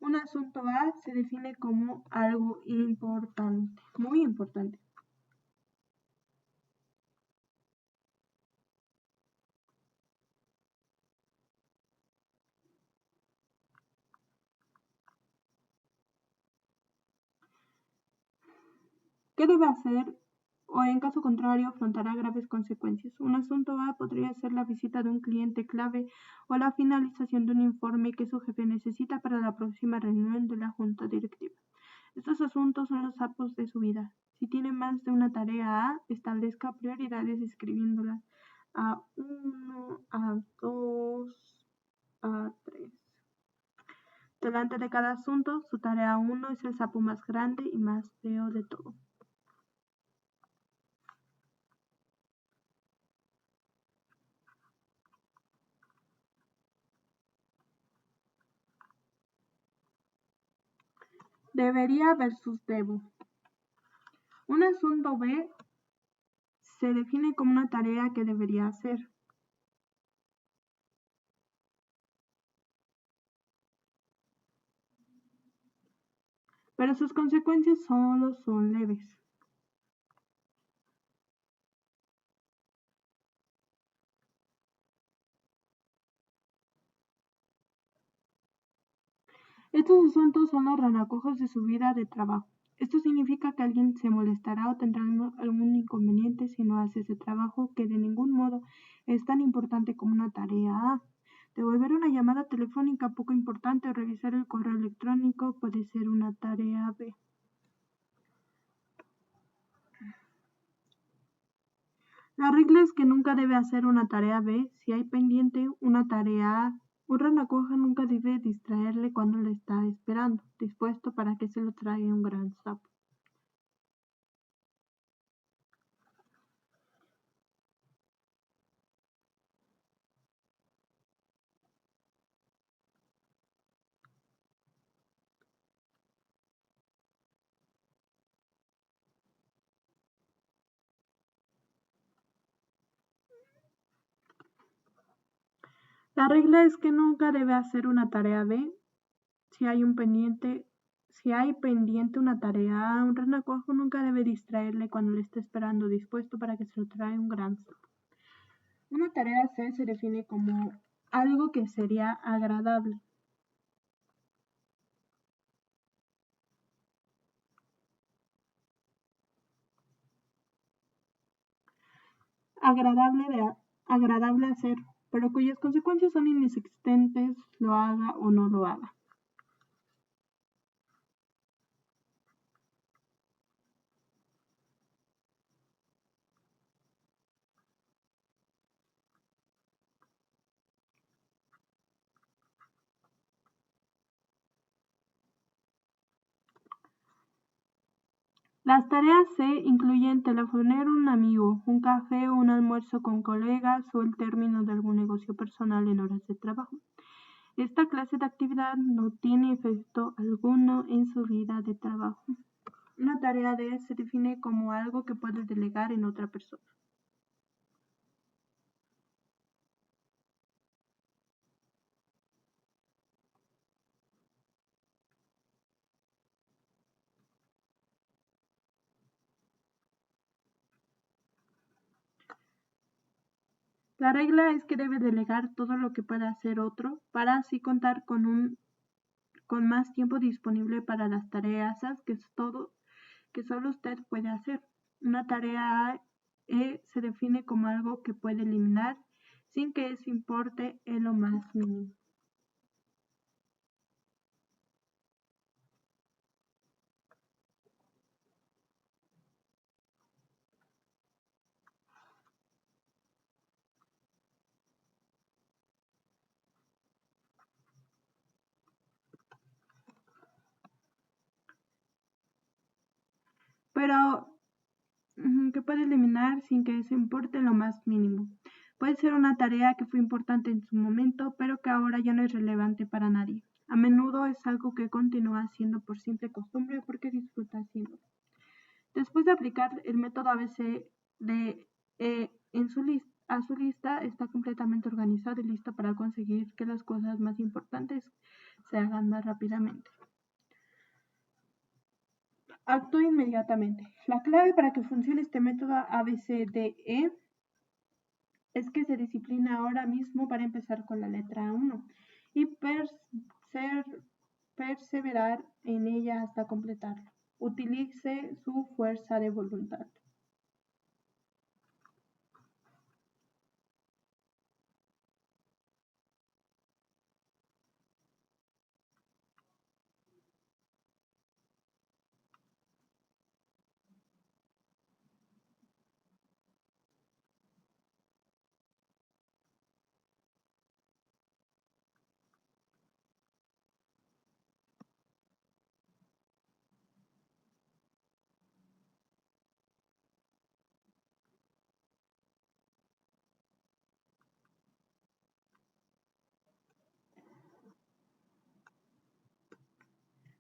Un asunto A se define como algo importante, muy importante. ¿Qué debe hacer? O en caso contrario, afrontará graves consecuencias. Un asunto A podría ser la visita de un cliente clave o la finalización de un informe que su jefe necesita para la próxima reunión de la junta directiva. Estos asuntos son los sapos de su vida. Si tiene más de una tarea A, establezca prioridades escribiéndolas a 1, a 2, a 3. Delante de cada asunto, su tarea 1 es el sapo más grande y más feo de todo. Debería versus debo. Un asunto B se define como una tarea que debería hacer. Pero sus consecuencias solo son leves. Estos asuntos son los ranacojos de su vida de trabajo. Esto significa que alguien se molestará o tendrá algún inconveniente si no hace ese trabajo que de ningún modo es tan importante como una tarea A. Devolver una llamada telefónica poco importante o revisar el correo electrónico puede ser una tarea B. La regla es que nunca debe hacer una tarea B si hay pendiente una tarea A. Un ranacoja nunca debe distraerle cuando le está esperando, dispuesto para que se lo traiga un gran sapo. La regla es que nunca debe hacer una tarea B si hay pendiente una tarea A. Un renacuajo nunca debe distraerle cuando le esté esperando dispuesto para que se lo traiga un gran sapo. Una tarea C se define como algo que sería agradable. Agradable hacer, pero cuyas consecuencias son inexistentes, lo haga o no lo haga. Las tareas C incluyen telefonear a un amigo, un café o un almuerzo con colegas o el término de algún negocio personal en horas de trabajo. Esta clase de actividad no tiene efecto alguno en su vida de trabajo. Una tarea D se define como algo que puedes delegar en otra persona. La regla es que debe delegar todo lo que pueda hacer otro para así contar con más tiempo disponible para las tareas que solo usted puede hacer. Una tarea E se define como algo que puede eliminar sin que eso importe en lo más mínimo. Pero que puede eliminar sin que eso importe en lo más mínimo. Puede ser una tarea que fue importante en su momento, pero que ahora ya no es relevante para nadie. A menudo es algo que continúa haciendo por simple costumbre o porque disfruta haciendo. Después de aplicar el método ABC de a su lista, está completamente organizado y listo para conseguir que las cosas más importantes se hagan más rápidamente. Actúe inmediatamente. La clave para que funcione este método ABCDE es que se disciplina ahora mismo para empezar con la letra 1 y perseverar en ella hasta completarlo. Utilice su fuerza de voluntad.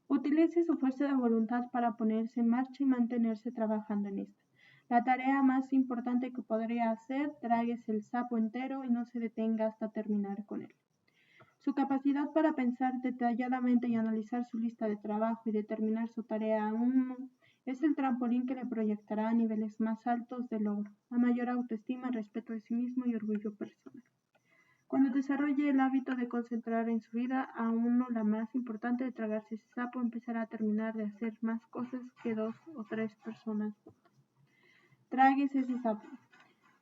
Utilice su fuerza de voluntad para ponerse en marcha y mantenerse trabajando en esta. La tarea más importante que podría hacer, tráguese el sapo entero y no se detenga hasta terminar con él. Su capacidad para pensar detalladamente y analizar su lista de trabajo y determinar su tarea a uno es el trampolín que le proyectará a niveles más altos de logro, a mayor autoestima, respeto de sí mismo y orgullo personal. Cuando desarrolle el hábito de concentrar en su vida a uno la más importante de tragarse ese sapo, empezará a terminar de hacer más cosas que 2 o 3 personas. Tráguese ese sapo.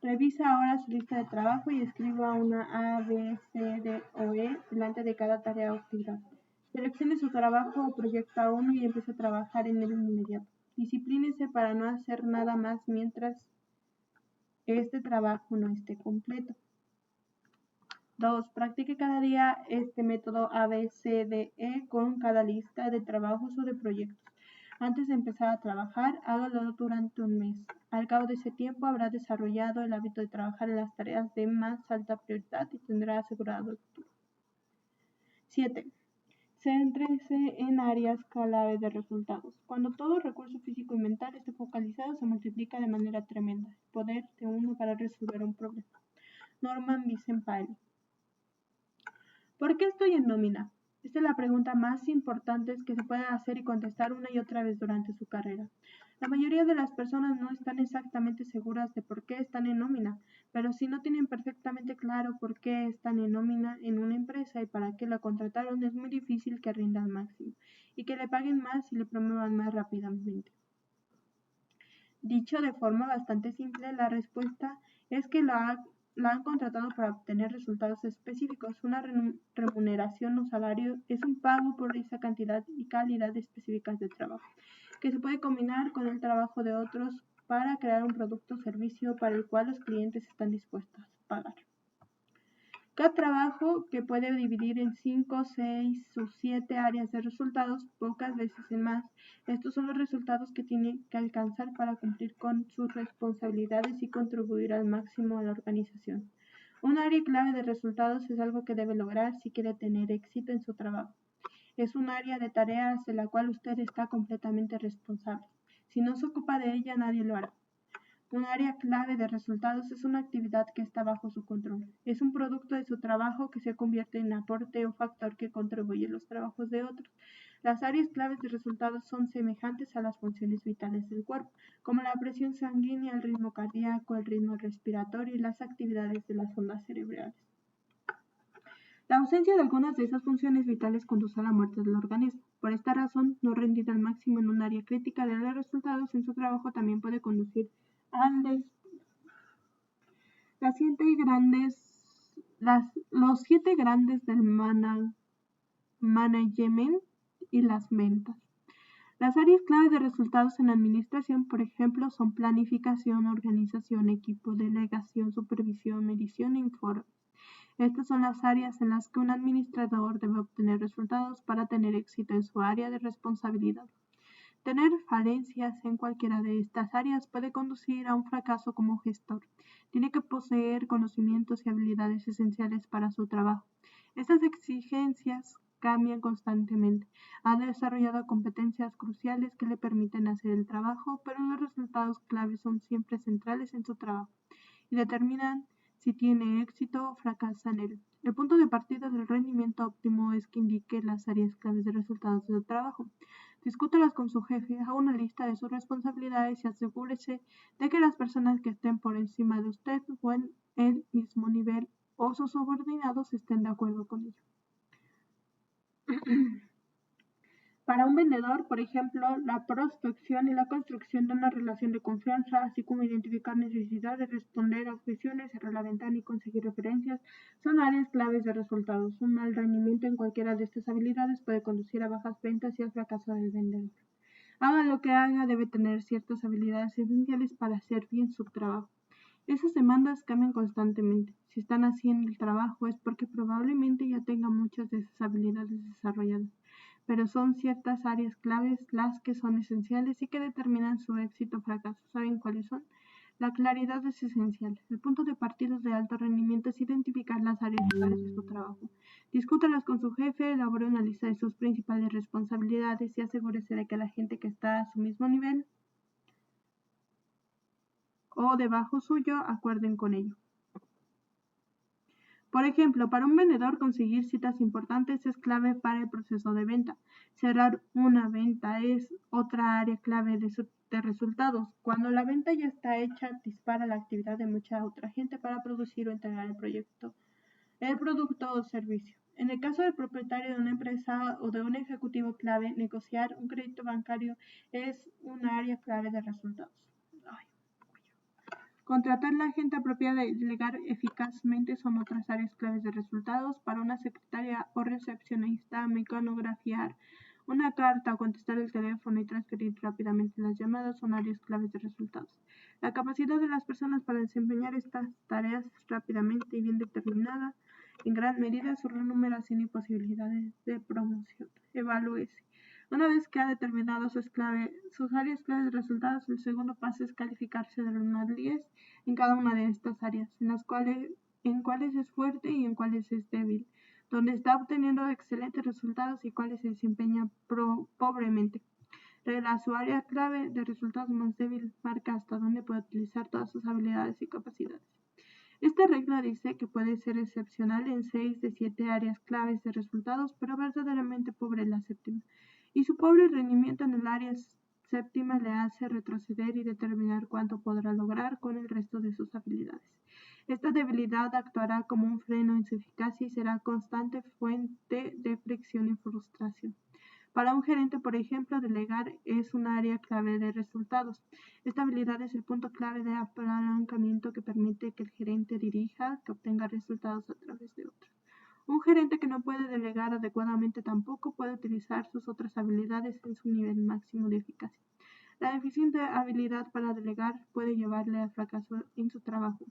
Revisa ahora su lista de trabajo y escriba una A, B, C, D o E delante de cada tarea o actividad. Seleccione su trabajo o proyecto a uno y empiece a trabajar en él inmediato. Disciplínese para no hacer nada más mientras este trabajo no esté completo. 2. Practique cada día este método ABCDE con cada lista de trabajos o de proyectos. Antes de empezar a trabajar, hágalo durante un mes. Al cabo de ese tiempo habrá desarrollado el hábito de trabajar en las tareas de más alta prioridad y tendrá asegurado el futuro. 7. Céntrese en áreas clave de resultados. Cuando todo recurso físico y mental esté focalizado, se multiplica de manera tremenda el poder de uno para resolver un problema. Norman Vincent Peale. ¿Por qué estoy en nómina? Esta es la pregunta más importante que se puede hacer y contestar una y otra vez durante su carrera. La mayoría de las personas no están exactamente seguras de por qué están en nómina, pero si no tienen perfectamente claro por qué están en nómina en una empresa y para qué la contrataron, es muy difícil que rinda al máximo y que le paguen más y le promuevan más rápidamente. Dicho de forma bastante simple, la respuesta es que la han contratado para obtener resultados específicos. Una remuneración o salario es un pago por esa cantidad y calidad específicas de trabajo, que se puede combinar con el trabajo de otros para crear un producto o servicio para el cual los clientes están dispuestos a pagar. Cada trabajo, que puede dividir en 5, 6 o 7 áreas de resultados, pocas veces en más. Estos son los resultados que tiene que alcanzar para cumplir con sus responsabilidades y contribuir al máximo a la organización. Un área clave de resultados es algo que debe lograr si quiere tener éxito en su trabajo. Es un área de tareas de la cual usted está completamente responsable. Si no se ocupa de ella, nadie lo hará. Un área clave de resultados es una actividad que está bajo su control. Es un producto de su trabajo que se convierte en aporte o factor que contribuye a los trabajos de otros. Las áreas claves de resultados son semejantes a las funciones vitales del cuerpo, como la presión sanguínea, el ritmo cardíaco, el ritmo respiratorio y las actividades de las ondas cerebrales. La ausencia de algunas de esas funciones vitales conduce a la muerte del organismo. Por esta razón, no rendir al máximo en un área crítica de los resultados en su trabajo también puede conducir los 7 grandes del management y las ventas. Las áreas clave de resultados en administración, por ejemplo, son planificación, organización, equipo, delegación, supervisión, medición e informe. Estas son las áreas en las que un administrador debe obtener resultados para tener éxito en su área de responsabilidad. Tener falencias en cualquiera de estas áreas puede conducir a un fracaso como gestor. Tiene que poseer conocimientos y habilidades esenciales para su trabajo. Estas exigencias cambian constantemente. Ha desarrollado competencias cruciales que le permiten hacer el trabajo, pero los resultados claves son siempre centrales en su trabajo y determinan si tiene éxito o fracasa en él. El punto de partida del rendimiento óptimo es que indique las áreas claves de resultados de su trabajo. Discútalas con su jefe, haga una lista de sus responsabilidades y asegúrese de que las personas que estén por encima de usted o en el mismo nivel o sus subordinados estén de acuerdo con ello. Para un vendedor, por ejemplo, la prospección y la construcción de una relación de confianza, así como identificar necesidades, responder a objeciones, cerrar la ventana y conseguir referencias, son áreas claves de resultados. Un mal rendimiento en cualquiera de estas habilidades puede conducir a bajas ventas y al fracaso del vendedor. Haga lo que haga, debe tener ciertas habilidades esenciales para hacer bien su trabajo. Esas demandas cambian constantemente. Si están haciendo el trabajo es porque probablemente ya tengan muchas de esas habilidades desarrolladas, pero son ciertas áreas claves las que son esenciales y que determinan su éxito o fracaso. ¿Saben cuáles son? La claridad es esencial. El punto de partida de alto rendimiento es identificar las áreas claves de su trabajo. Discútalas con su jefe, elabore una lista de sus principales responsabilidades y asegúrese de que la gente que está a su mismo nivel o debajo suyo acuerden con ello. Por ejemplo, para un vendedor conseguir citas importantes es clave para el proceso de venta. Cerrar una venta es otra área clave de resultados. Cuando la venta ya está hecha, dispara la actividad de mucha otra gente para producir o entregar el producto o servicio. En el caso del propietario de una empresa o de un ejecutivo clave, negociar un crédito bancario es una área clave de resultados. Contratar la gente apropiada y delegar eficazmente son otras áreas claves de resultados. Para una secretaria o recepcionista, mecanografiar una carta o contestar el teléfono y transferir rápidamente las llamadas son áreas claves de resultados. La capacidad de las personas para desempeñar estas tareas rápidamente y bien determinada, en gran medida su remuneración y posibilidades de promoción. Evalúese. Una vez que ha determinado sus áreas claves de resultados, el segundo paso es calificarse del 1 al 10 en cada una de estas áreas, en cuáles es fuerte y en cuáles es débil, donde está obteniendo excelentes resultados y cuáles se desempeña pobremente. Revela su área clave de resultados más débil, marca hasta dónde puede utilizar todas sus habilidades y capacidades. Esta regla dice que puede ser excepcional en 6 de 7 áreas claves de resultados, pero verdaderamente pobre en la séptima. Y su pobre rendimiento en el área séptima le hace retroceder y determinar cuánto podrá lograr con el resto de sus habilidades. Esta debilidad actuará como un freno en su eficacia y será constante fuente de fricción y frustración. Para un gerente, por ejemplo, delegar es un área clave de resultados. Esta habilidad es el punto clave de apalancamiento que permite que el gerente dirija, que obtenga resultados a través de otros. Un gerente que no puede delegar adecuadamente tampoco puede utilizar sus otras habilidades en su nivel máximo de eficacia. La deficiente habilidad para delegar puede llevarle al fracaso en su trabajo.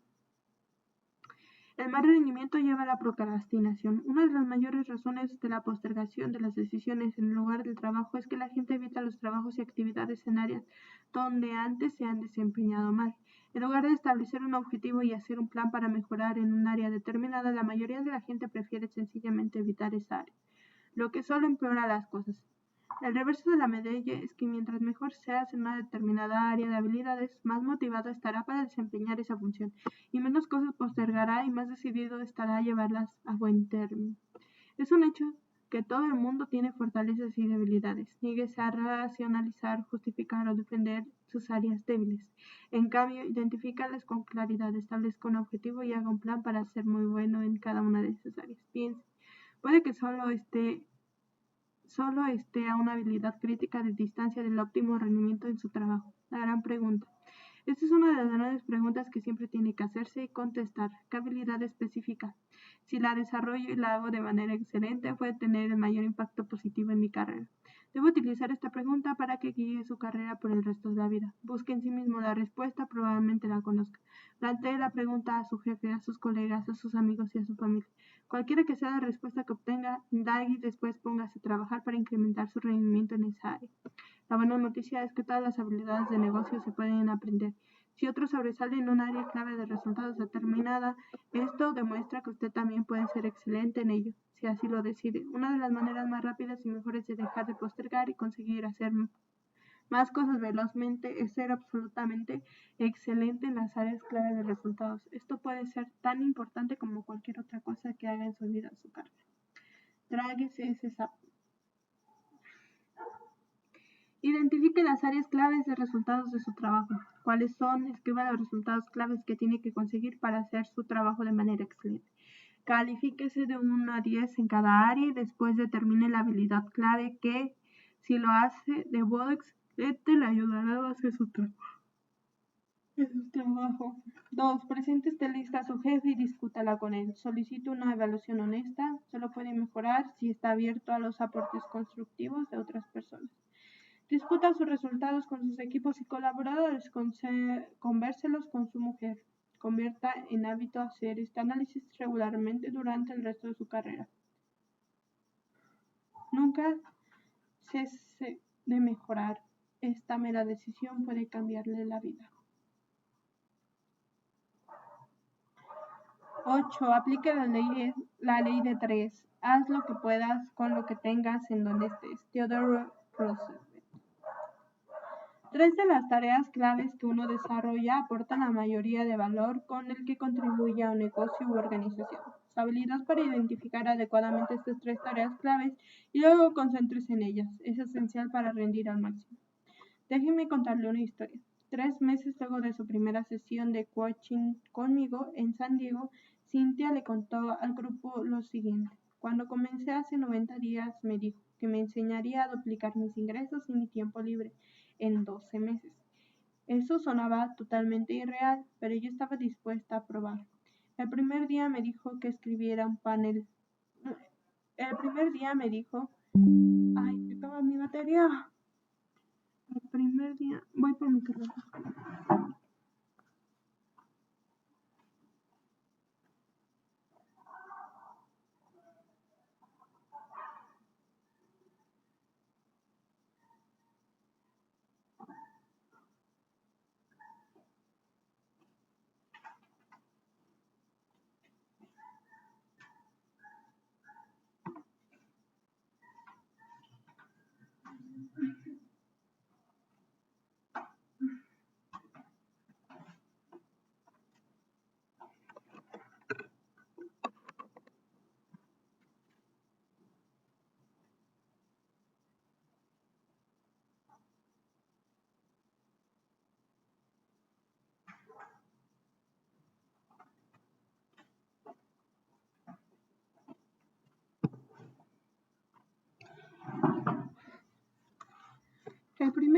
El mal rendimiento lleva a la procrastinación. Una de las mayores razones de la postergación de las decisiones en el lugar del trabajo es que la gente evita los trabajos y actividades en áreas donde antes se han desempeñado mal. En lugar de establecer un objetivo y hacer un plan para mejorar en un área determinada, la mayoría de la gente prefiere sencillamente evitar esa área, lo que solo empeora las cosas. El reverso de la medalla es que mientras mejor seas en una determinada área de habilidades, más motivado estará para desempeñar esa función, y menos cosas postergará y más decidido estará a llevarlas a buen término. Es un hecho que todo el mundo tiene fortalezas y debilidades. Niéguese a racionalizar, justificar o defender sus áreas débiles. En cambio, identifícalas con claridad, establezca un objetivo y haga un plan para ser muy bueno en cada una de esas áreas. Piense, puede que solo esté a una habilidad crítica de distancia del óptimo rendimiento en su trabajo. La gran pregunta. Esta es una de las grandes preguntas que siempre tiene que hacerse y contestar. ¿Qué habilidad específica? Si la desarrollo y la hago de manera excelente, puede tener el mayor impacto positivo en mi carrera. Debo utilizar esta pregunta para que guíe su carrera por el resto de la vida. Busque en sí mismo la respuesta, probablemente la conozca. Plantee la pregunta a su jefe, a sus colegas, a sus amigos y a su familia. Cualquiera que sea la respuesta que obtenga, indague y después póngase a trabajar para incrementar su rendimiento en esa área. La buena noticia es que todas las habilidades de negocio se pueden aprender. Si otro sobresale en un área clave de resultados determinada, esto demuestra que usted también puede ser excelente en ello, si así lo decide. Una de las maneras más rápidas y mejores de dejar de postergar y conseguir hacer más cosas velozmente es ser absolutamente excelente en las áreas clave de resultados. Esto puede ser tan importante como cualquier otra cosa que haga en su vida o su carrera. Tráguese ese sapo. Identifique las áreas claves de resultados de su trabajo. ¿Cuáles son? Escriba los resultados claves que tiene que conseguir para hacer su trabajo de manera excelente. Califíquese de 1 a 10 en cada área y después determine la habilidad clave que, si lo hace de modo excelente, le ayudará a hacer su trabajo. 2. Presente esta lista a su jefe y discútala con él. Solicite una evaluación honesta. Solo puede mejorar si está abierto a los aportes constructivos de otras personas. Discuta sus resultados con sus equipos y colaboradores. Convérselos con su mujer. Convierta en hábito hacer este análisis regularmente durante el resto de su carrera. Nunca cese de mejorar. Esta mera decisión puede cambiarle la vida. 8. Aplique la ley de 3. Haz lo que puedas con lo que tengas en donde estés. Theodore Roosevelt. 3 de las tareas claves que uno desarrolla aportan la mayoría de valor con el que contribuye a un negocio u organización. Su habilidad para identificar adecuadamente estas 3 tareas claves y luego concéntrese en ellas es esencial para rendir al máximo. Déjeme contarle una historia. 3 meses luego de su primera sesión de coaching conmigo en San Diego, Cynthia le contó al grupo lo siguiente. Cuando comencé hace 90 días me dijo que me enseñaría a duplicar mis ingresos y mi tiempo libre en 12 meses. Eso sonaba totalmente irreal, pero yo estaba dispuesta a probar. El primer día me dijo que escribiera un panel. El primer día me dijo, ay, se acaba mi batería. El primer día, voy por mi carrera.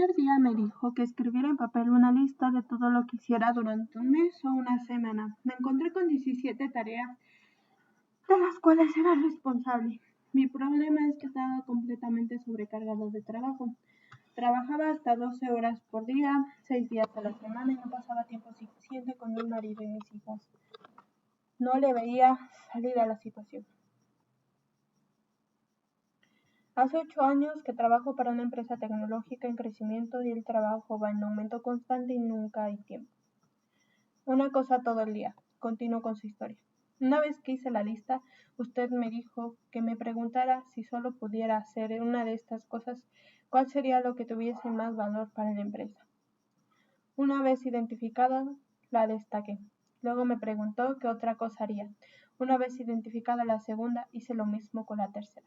primer día me dijo que escribiera en papel una lista de todo lo que hiciera durante un mes o una semana. Me encontré con 17 tareas de las cuales era responsable. Mi problema es que estaba completamente sobrecargado de trabajo. Trabajaba hasta 12 horas por día, 6 días a la semana y no pasaba tiempo suficiente con mi marido y mis hijos. No le veía salir a la situación. Hace 8 años que trabajo para una empresa tecnológica en crecimiento y el trabajo va en aumento constante y nunca hay tiempo. Una cosa todo el día. Continuó con su historia. Una vez que hice la lista, usted me dijo que me preguntara si solo pudiera hacer una de estas cosas, cuál sería lo que tuviese más valor para la empresa. Una vez identificada, la destaqué. Luego me preguntó qué otra cosa haría. Una vez identificada la segunda, hice lo mismo con la tercera.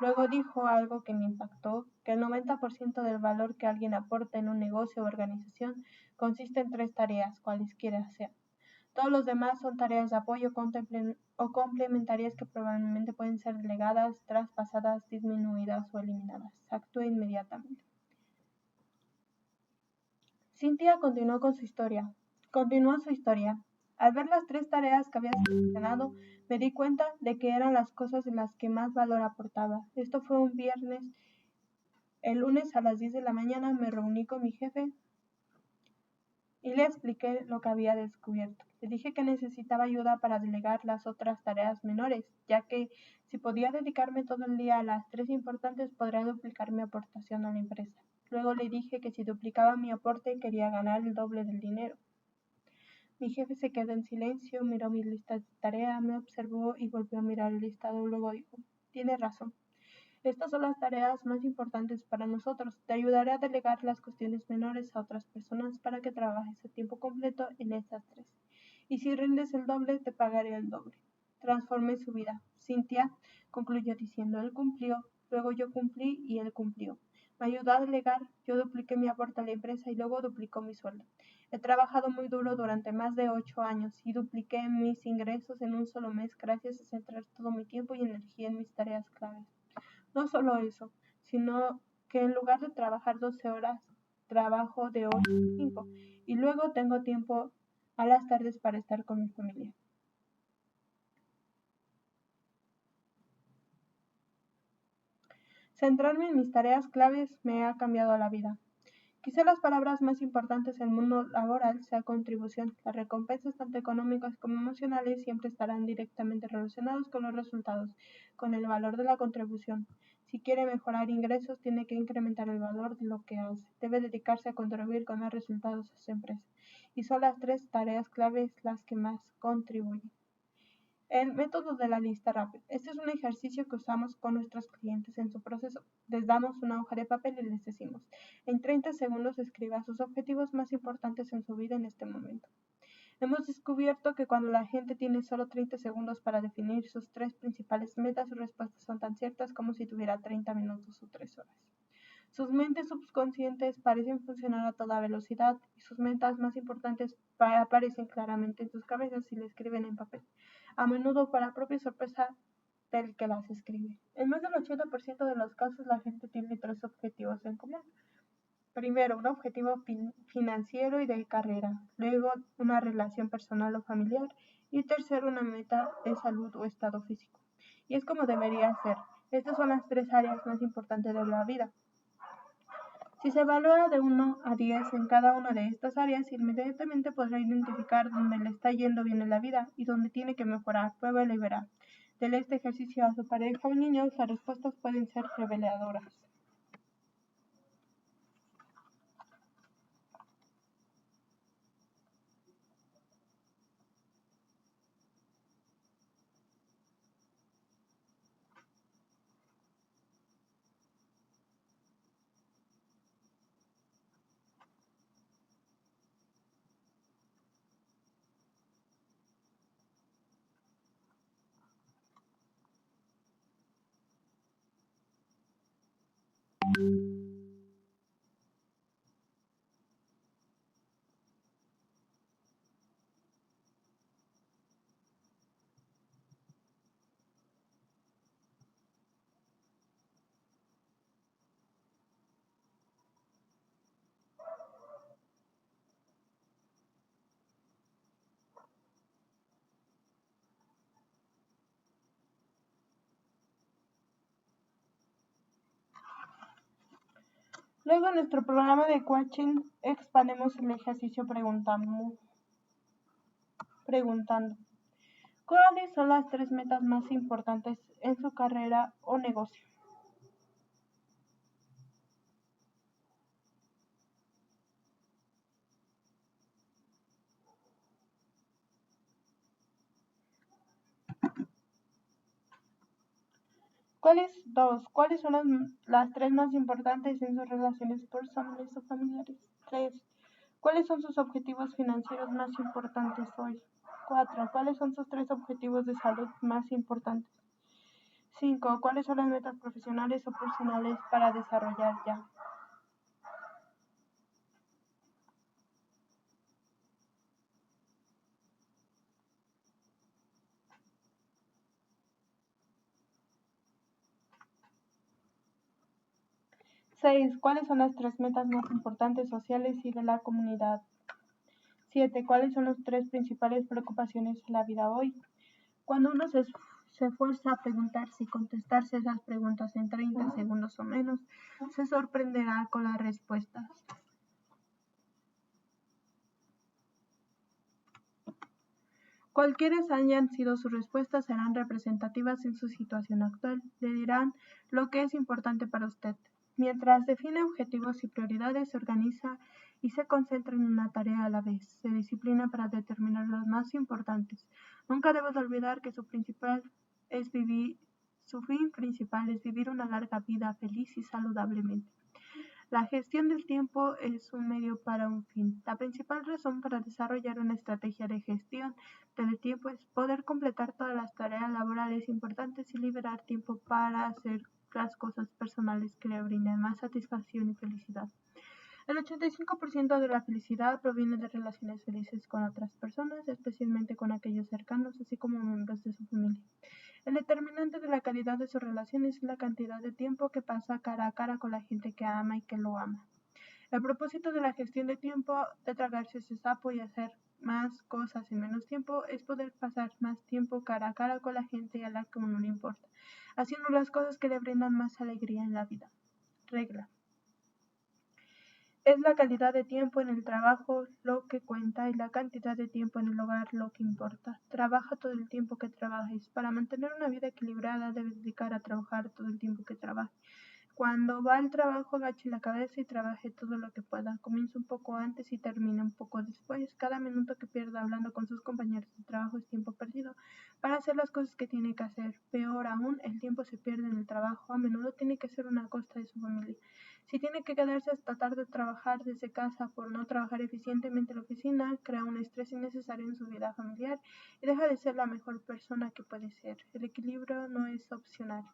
Luego dijo algo que me impactó, que el 90% del valor que alguien aporta en un negocio o organización consiste en 3 tareas, cualesquiera sean. Todos los demás son tareas de apoyo o complementarias que probablemente pueden ser delegadas, traspasadas, disminuidas o eliminadas. Actúe inmediatamente. Cynthia continuó su historia. Al ver las 3 tareas que había seleccionado, me di cuenta de que eran las cosas en las que más valor aportaba. Esto fue un viernes. El lunes a las 10 de la mañana me reuní con mi jefe y le expliqué lo que había descubierto. Le dije que necesitaba ayuda para delegar las otras tareas menores, ya que si podía dedicarme todo el día a las 3 importantes, podría duplicar mi aportación a la empresa. Luego le dije que si duplicaba mi aporte, quería ganar el doble del dinero. Mi jefe se quedó en silencio, miró mis listas de tarea, me observó y volvió a mirar el listado. Luego dijo, tienes razón. Estas son las tareas más importantes para nosotros. Te ayudaré a delegar las cuestiones menores a otras personas para que trabajes a tiempo completo en estas 3. Y si rindes el doble, te pagaré el doble. Transformé su vida. Cynthia concluyó diciendo, él cumplió, luego yo cumplí y él cumplió. Me ayudó a delegar, yo dupliqué mi aporte a la empresa y luego duplicó mi sueldo. He trabajado muy duro durante más de 8 años y dupliqué mis ingresos en un solo mes gracias a centrar todo mi tiempo y energía en mis tareas claves. No solo eso, sino que en lugar de trabajar 12 horas, trabajo de 8 a 5 y luego tengo tiempo a las tardes para estar con mi familia. Centrarme en mis tareas claves me ha cambiado la vida. Quizá las palabras más importantes en el mundo laboral sea contribución. Las recompensas tanto económicas como emocionales siempre estarán directamente relacionados con los resultados, con el valor de la contribución. Si quiere mejorar ingresos, tiene que incrementar el valor de lo que hace. Debe dedicarse a contribuir con los resultados a su empresa. Y son las 3 tareas claves las que más contribuyen. El método de la lista rápida. Este es un ejercicio que usamos con nuestros clientes en su proceso. Les damos una hoja de papel y les decimos, en 30 segundos escriba sus objetivos más importantes en su vida en este momento. Hemos descubierto que cuando la gente tiene solo 30 segundos para definir sus 3 principales metas, sus respuestas son tan ciertas como si tuviera 30 minutos o 3 horas. Sus mentes subconscientes parecen funcionar a toda velocidad y sus metas más importantes aparecen claramente en sus cabezas si le escriben en papel, a menudo para propia sorpresa del que las escribe. En más del 80% de los casos la gente tiene 3 objetivos en común. Primero, un objetivo financiero y de carrera, luego una relación personal o familiar y tercero, una meta de salud o estado físico. Y es como debería ser. Estas son las 3 áreas más importantes de la vida. Si se evalúa de 1 a 10 en cada una de estas áreas, inmediatamente podrá identificar dónde le está yendo bien en la vida y dónde tiene que mejorar. Pruébelo y verá. Dele este ejercicio a su pareja o niños, las respuestas pueden ser reveladoras. Luego en nuestro programa de coaching expandemos el ejercicio preguntando ¿cuáles son las 3 metas más importantes en su carrera o negocio? ¿Cuáles son las 3 más importantes en sus relaciones personales o familiares? 3. ¿Cuáles son sus objetivos financieros más importantes hoy? 4. ¿Cuáles son sus 3 objetivos de salud más importantes? 5. ¿Cuáles son las metas profesionales o personales para desarrollar ya? Seis. ¿Cuáles son las 3 metas más importantes sociales y de la comunidad? 7. ¿Cuáles son las 3 principales preocupaciones de la vida hoy? Cuando uno se esfuerza a preguntarse y contestarse esas preguntas en 30 segundos o menos, se sorprenderá con las respuestas. Cualquiera hayan sido sus respuestas, serán representativas en su situación actual. Le dirán lo que es importante para usted. Mientras define objetivos y prioridades, se organiza y se concentra en una tarea a la vez. Se disciplina para determinar los más importantes. Nunca debes olvidar que su fin principal es vivir una larga vida feliz y saludablemente. La gestión del tiempo es un medio para un fin. La principal razón para desarrollar una estrategia de gestión del tiempo es poder completar todas las tareas laborales importantes y liberar tiempo para hacer las cosas personales que le brinden más satisfacción y felicidad. El 85% de la felicidad proviene de relaciones felices con otras personas, especialmente con aquellos cercanos, así como miembros de su familia. El determinante de la calidad de sus relaciones es la cantidad de tiempo que pasa cara a cara con la gente que ama y que lo ama. El propósito de la gestión de tiempo, de tragarse ese sapo y hacer más cosas en menos tiempo, es poder pasar más tiempo cara a cara con la gente a la que uno le importa, haciendo las cosas que le brindan más alegría en la vida. Regla. Es la calidad de tiempo en el trabajo lo que cuenta y la cantidad de tiempo en el hogar lo que importa. Trabaja todo el tiempo que trabajes. Para mantener una vida equilibrada debes dedicar a trabajar todo el tiempo que trabajes. Cuando va al trabajo, agache la cabeza y trabaje todo lo que pueda. Comience un poco antes y termine un poco después. Cada minuto que pierda hablando con sus compañeros de trabajo es tiempo perdido para hacer las cosas que tiene que hacer. Peor aún, el tiempo se pierde en el trabajo. A menudo tiene que ser una costa de su familia. Si tiene que quedarse hasta tarde a trabajar desde casa por no trabajar eficientemente en la oficina, crea un estrés innecesario en su vida familiar y deja de ser la mejor persona que puede ser. El equilibrio no es opcional.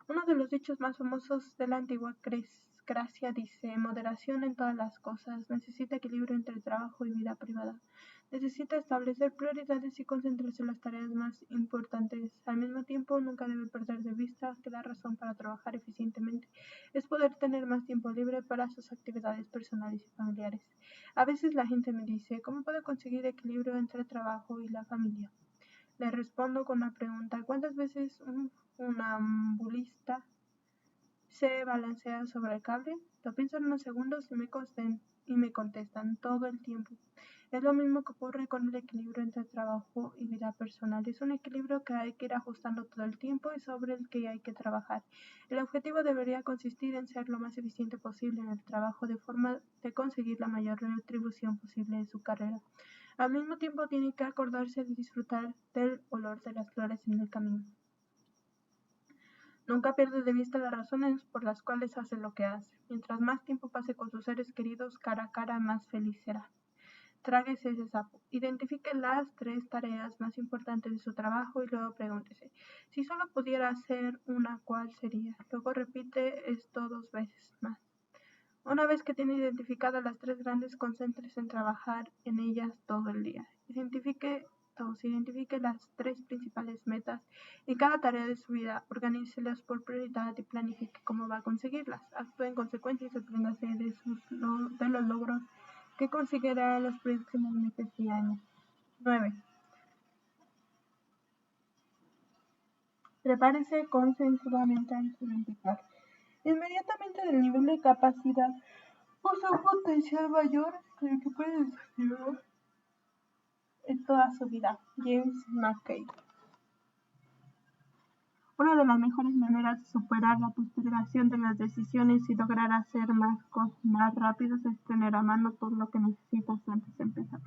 Uno de los dichos más famosos de la antigua Grecia dice: moderación en todas las cosas. Necesita equilibrio entre trabajo y vida privada. Necesita establecer prioridades y concentrarse en las tareas más importantes. Al mismo tiempo, nunca debe perder de vista que la razón para trabajar eficientemente es poder tener más tiempo libre para sus actividades personales y familiares. A veces la gente me dice: ¿cómo puedo conseguir equilibrio entre el trabajo y la familia? Le respondo con la pregunta: ¿cuántas veces un funambulista se balancea sobre el cable? Lo piensan unos segundos y me contestan: todo el tiempo. Es lo mismo que ocurre con el equilibrio entre trabajo y vida personal. Es un equilibrio que hay que ir ajustando todo el tiempo y sobre el que hay que trabajar. El objetivo debería consistir en ser lo más eficiente posible en el trabajo de forma de conseguir la mayor retribución posible de su carrera. Al mismo tiempo tiene que acordarse de disfrutar del olor de las flores en el camino. Nunca pierde de vista las razones por las cuales hace lo que hace. Mientras más tiempo pase con sus seres queridos cara a cara, más feliz será. Tráguese ese sapo. Identifique las 3 tareas más importantes de su trabajo y luego pregúntese: si solo pudiera hacer una, ¿cuál sería? Luego repite esto 2 veces más. Una vez que tiene identificadas las 3 grandes, concéntrese en trabajar en ellas todo el día. Identifique las 3 principales metas en cada tarea de su vida, organícelas por prioridad y planifique cómo va a conseguirlas. Actúe en consecuencia y sorpréndase de los logros que conseguirá en los próximos meses y años. 9. Prepárese concienzudamente al identificar inmediatamente del nivel de capacidad posee un potencial mayor que el que puede desarrollar en toda su vida. James McKay. Una de las mejores maneras de superar la postergación de las decisiones y lograr hacer más cosas más rápidas es tener a mano todo lo que necesitas antes de empezar.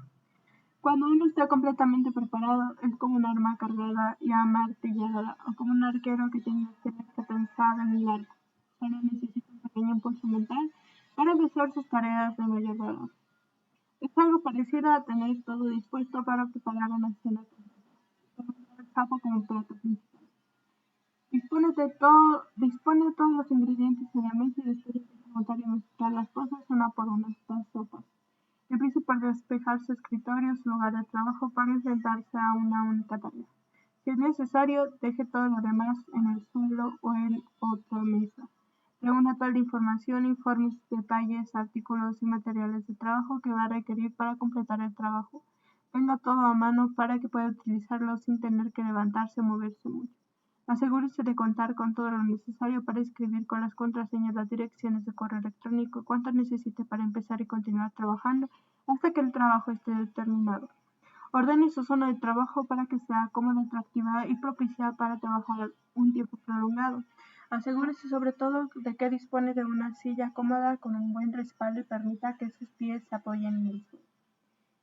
Cuando uno está completamente preparado, es como un arma cargada y amartillada, o como un arquero que tiene que pensar en el arco. Solo necesita un pequeño impulso mental para empezar sus tareas de mayor valor. Es algo parecido a tener todo dispuesto para preparar una cena completa, como el sapo como plato principal. Dispone todos los ingredientes en la mesa y después empieza a montar y mezclar las cosas una por una. Las sopas. Empieza por despejar su escritorio, su lugar de trabajo, para enfrentarse a una única tarea. Si es necesario, deje todo lo demás en el suelo o en otra mesa. Reúna toda la información, informes, detalles, artículos y materiales de trabajo que va a requerir para completar el trabajo. Tenga todo a mano para que pueda utilizarlo sin tener que levantarse o moverse mucho. Asegúrese de contar con todo lo necesario para escribir con las contraseñas, las direcciones de correo electrónico, cuánto necesite para empezar y continuar trabajando hasta que el trabajo esté terminado. Ordene su zona de trabajo para que sea cómoda, atractiva y propicia para trabajar un tiempo prolongado. Asegúrese sobre todo de que dispone de una silla cómoda con un buen respaldo y permita que sus pies se apoyen en el suelo.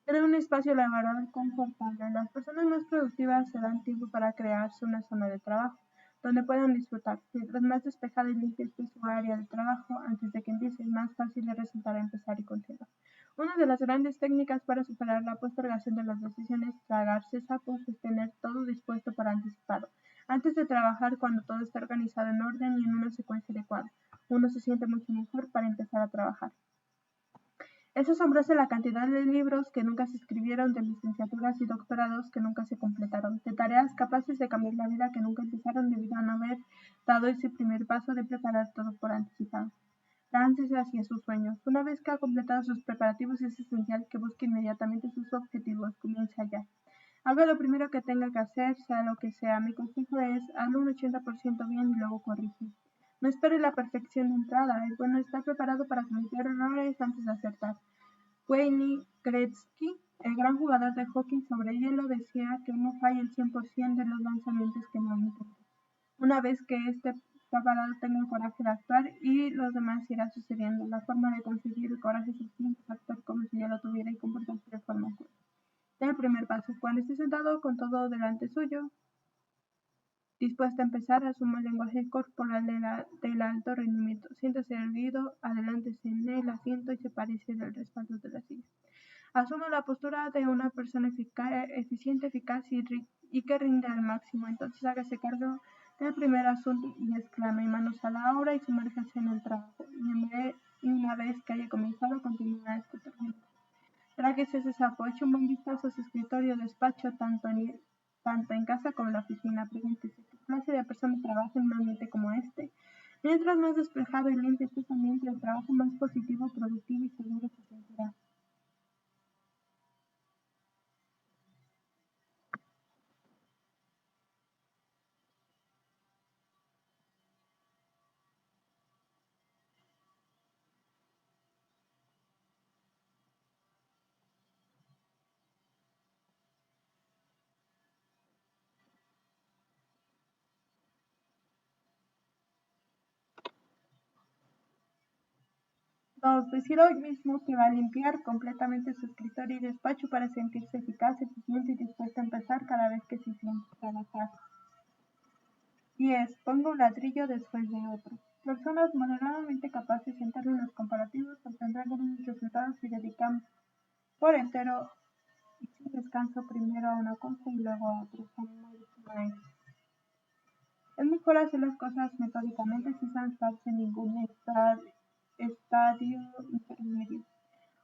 Cree un espacio laboral confortable. Las personas más productivas se dan tiempo para crearse una zona de trabajo donde puedan disfrutar. Mientras más despejada y limpia esté su área de trabajo antes de que empiece, más fácil le resultará empezar y continuar. Una de las grandes técnicas para superar la postergación de las decisiones, tragarse sapos, es tener todo dispuesto para anticipado. Antes de trabajar, cuando todo está organizado en orden y en una secuencia adecuada, uno se siente mucho mejor para empezar a trabajar. Es asombrosa la cantidad de libros que nunca se escribieron, de licenciaturas y doctorados que nunca se completaron, de tareas capaces de cambiar la vida que nunca empezaron debido a no haber dado ese primer paso de preparar todo por anticipado. Láncese hacia sus sueños. Una vez que ha completado sus preparativos, es esencial que busque inmediatamente sus objetivos. Comience allá. Haga lo primero que tenga que hacer, sea lo que sea. Mi consejo es, hazlo un 80% bien y luego corrige. No espere la perfección de entrada. Es bueno estar preparado para cometer errores antes de acertar. Wayne Gretzky, el gran jugador de hockey sobre hielo, decía que uno falla el 100% de los lanzamientos que no intenta. Una vez que esté preparado, tenga el coraje de actuar y los demás irá sucediendo. La forma de conseguir el coraje suficiente es actuar como si ya lo tuviera y comportarse de forma correcta. El primer paso, cuando esté sentado con todo delante suyo, dispuesta a empezar, asuma el lenguaje corporal del alto rendimiento. Siéntase erguido, adelántese en el asiento y sepárese del respaldo de la silla. Asuma la postura de una persona eficiente, eficaz y que rinde al máximo. Entonces hágase cargo del primer asunto y exclame: manos a la obra y sumérjase en el trabajo. Y una vez que haya comenzado, continúa este torneo. Tráguese ese sapo, eche un buen vistazo a su escritorio o despacho, tanto en casa como en la oficina. Pregúntese: ¿qué clase de persona trabaja en un ambiente como este? Mientras más despejado y limpio esté su ambiente de trabajo, más positivo, productivo y seguro se sentirá. Dos, decida hoy mismo que va a limpiar completamente su escritorio y despacho para sentirse eficaz, eficiente y dispuesta a empezar cada vez que se siente trabajar. 10. Ponga un ladrillo después de otro. Personas moderadamente capaces en términos comparativos obtendrán grandes resultados si dedican por entero y sin descanso primero a una cosa y luego a otra. Es mejor hacer las cosas metódicamente sin saltarse ningún estadio intermedio.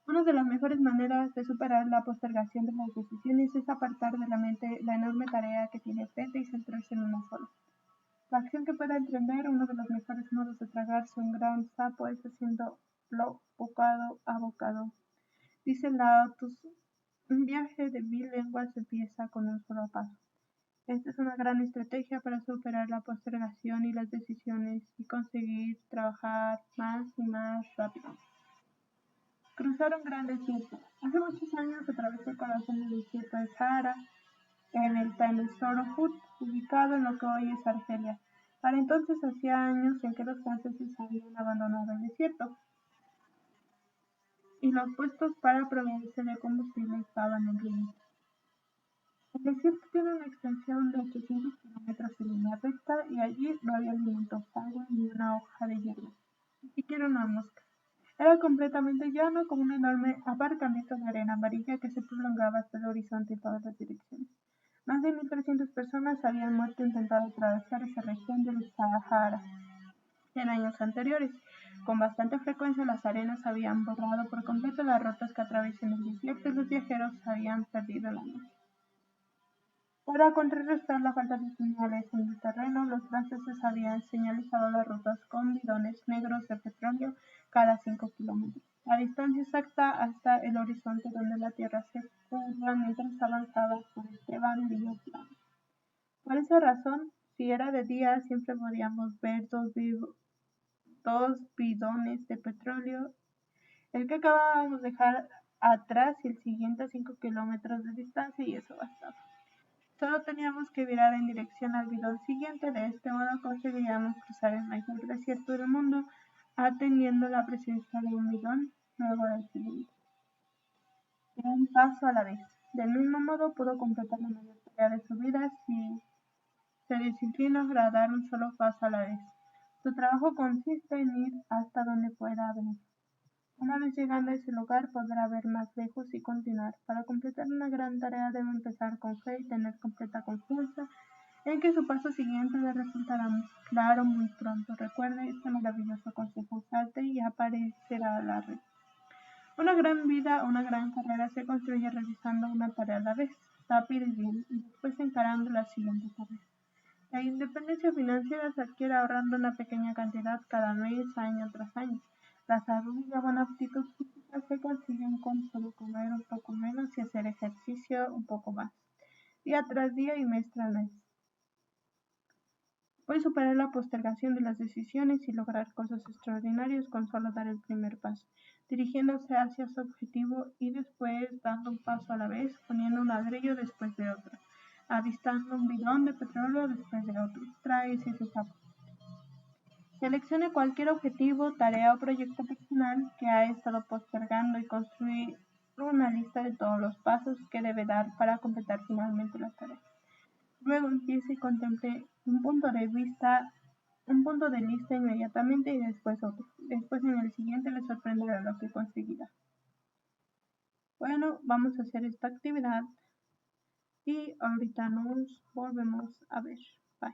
Una de las mejores maneras de superar la postergación de las decisiones es apartar de la mente la enorme tarea que tiene frente y centrarse en una sola. La acción que pueda emprender, uno de los mejores modos de tragarse un gran sapo es haciéndolo bocado a bocado. Dice Lao Tzu: un viaje de 1000 leguas empieza con un solo paso. Esta es una gran estrategia para superar la postergación y las decisiones y conseguir trabajar más y más rápido. Cruzar un gran desierto. Hace muchos años atravesé el corazón del desierto de Sahara en el Tanesoro Food, ubicado en lo que hoy es Argelia. Para entonces hacía años en que los franceses habían abandonado el desierto y los puestos para proveerse de combustible estaban en ruinas. El desierto tiene una extensión de 800 kilómetros en línea recta y allí no había alimentos, agua ni una hoja de hierba, ni siquiera una mosca. Era completamente llano con un enorme aparcamiento de arena amarilla que se prolongaba hasta el horizonte en todas las direcciones. Más de 1.300 personas habían muerto intentando atravesar esa región del Sahara en años anteriores. Con bastante frecuencia las arenas habían borrado por completo las rutas que atraviesan el desierto y los viajeros habían perdido la noche. Para contrarrestar la falta de señales en el terreno, los franceses habían señalizado las rutas con bidones negros de petróleo cada 5 kilómetros. La distancia exacta hasta el horizonte donde la tierra se curva mientras avanzaba por este banderío plano. Por esa razón, si era de día, siempre podíamos ver dos bidones de petróleo, el que acabábamos de dejar atrás y el siguiente a 5 kilómetros de distancia, y eso bastaba. Solo teníamos que virar en dirección al bidón siguiente, de este modo conseguiríamos cruzar el mayor desierto del mundo, atendiendo la presencia de un bidón luego del siguiente. De un paso a la vez. Del mismo modo pudo completar la mayor tarea de su vida si se disciplina para dar un solo paso a la vez. Su trabajo consiste en ir hasta donde pueda ver. Una vez llegando a ese lugar podrá ver más lejos y continuar. Para completar una gran tarea debe empezar con fe y tener completa confianza en que su paso siguiente le resultará muy claro muy pronto. Recuerde este maravilloso consejo: salte y aparecerá la red. Una gran vida, una gran carrera se construye realizando una tarea a la vez, rápido y bien, y después encarando la siguiente tarea. La independencia financiera se adquiere ahorrando una pequeña cantidad cada mes, año tras año. La salud y la buena aptitud física se consiguen con solo comer un poco menos y hacer ejercicio un poco más, día tras día y mes tras mes. Puede superar la postergación de las decisiones y lograr cosas extraordinarias con solo dar el primer paso, dirigiéndose hacia su objetivo y después dando un paso a la vez, poniendo un ladrillo después de otro, avistando un bidón de petróleo después de otro. Tráese ese sapo. Seleccione cualquier objetivo, tarea o proyecto personal que ha estado postergando y construir una lista de todos los pasos que debe dar para completar finalmente la tarea. Luego empiece y contemple un punto de lista inmediatamente y después otro. Después en el siguiente le sorprenderá lo que conseguirá. Bueno, vamos a hacer esta actividad y ahorita nos volvemos a ver. Bye.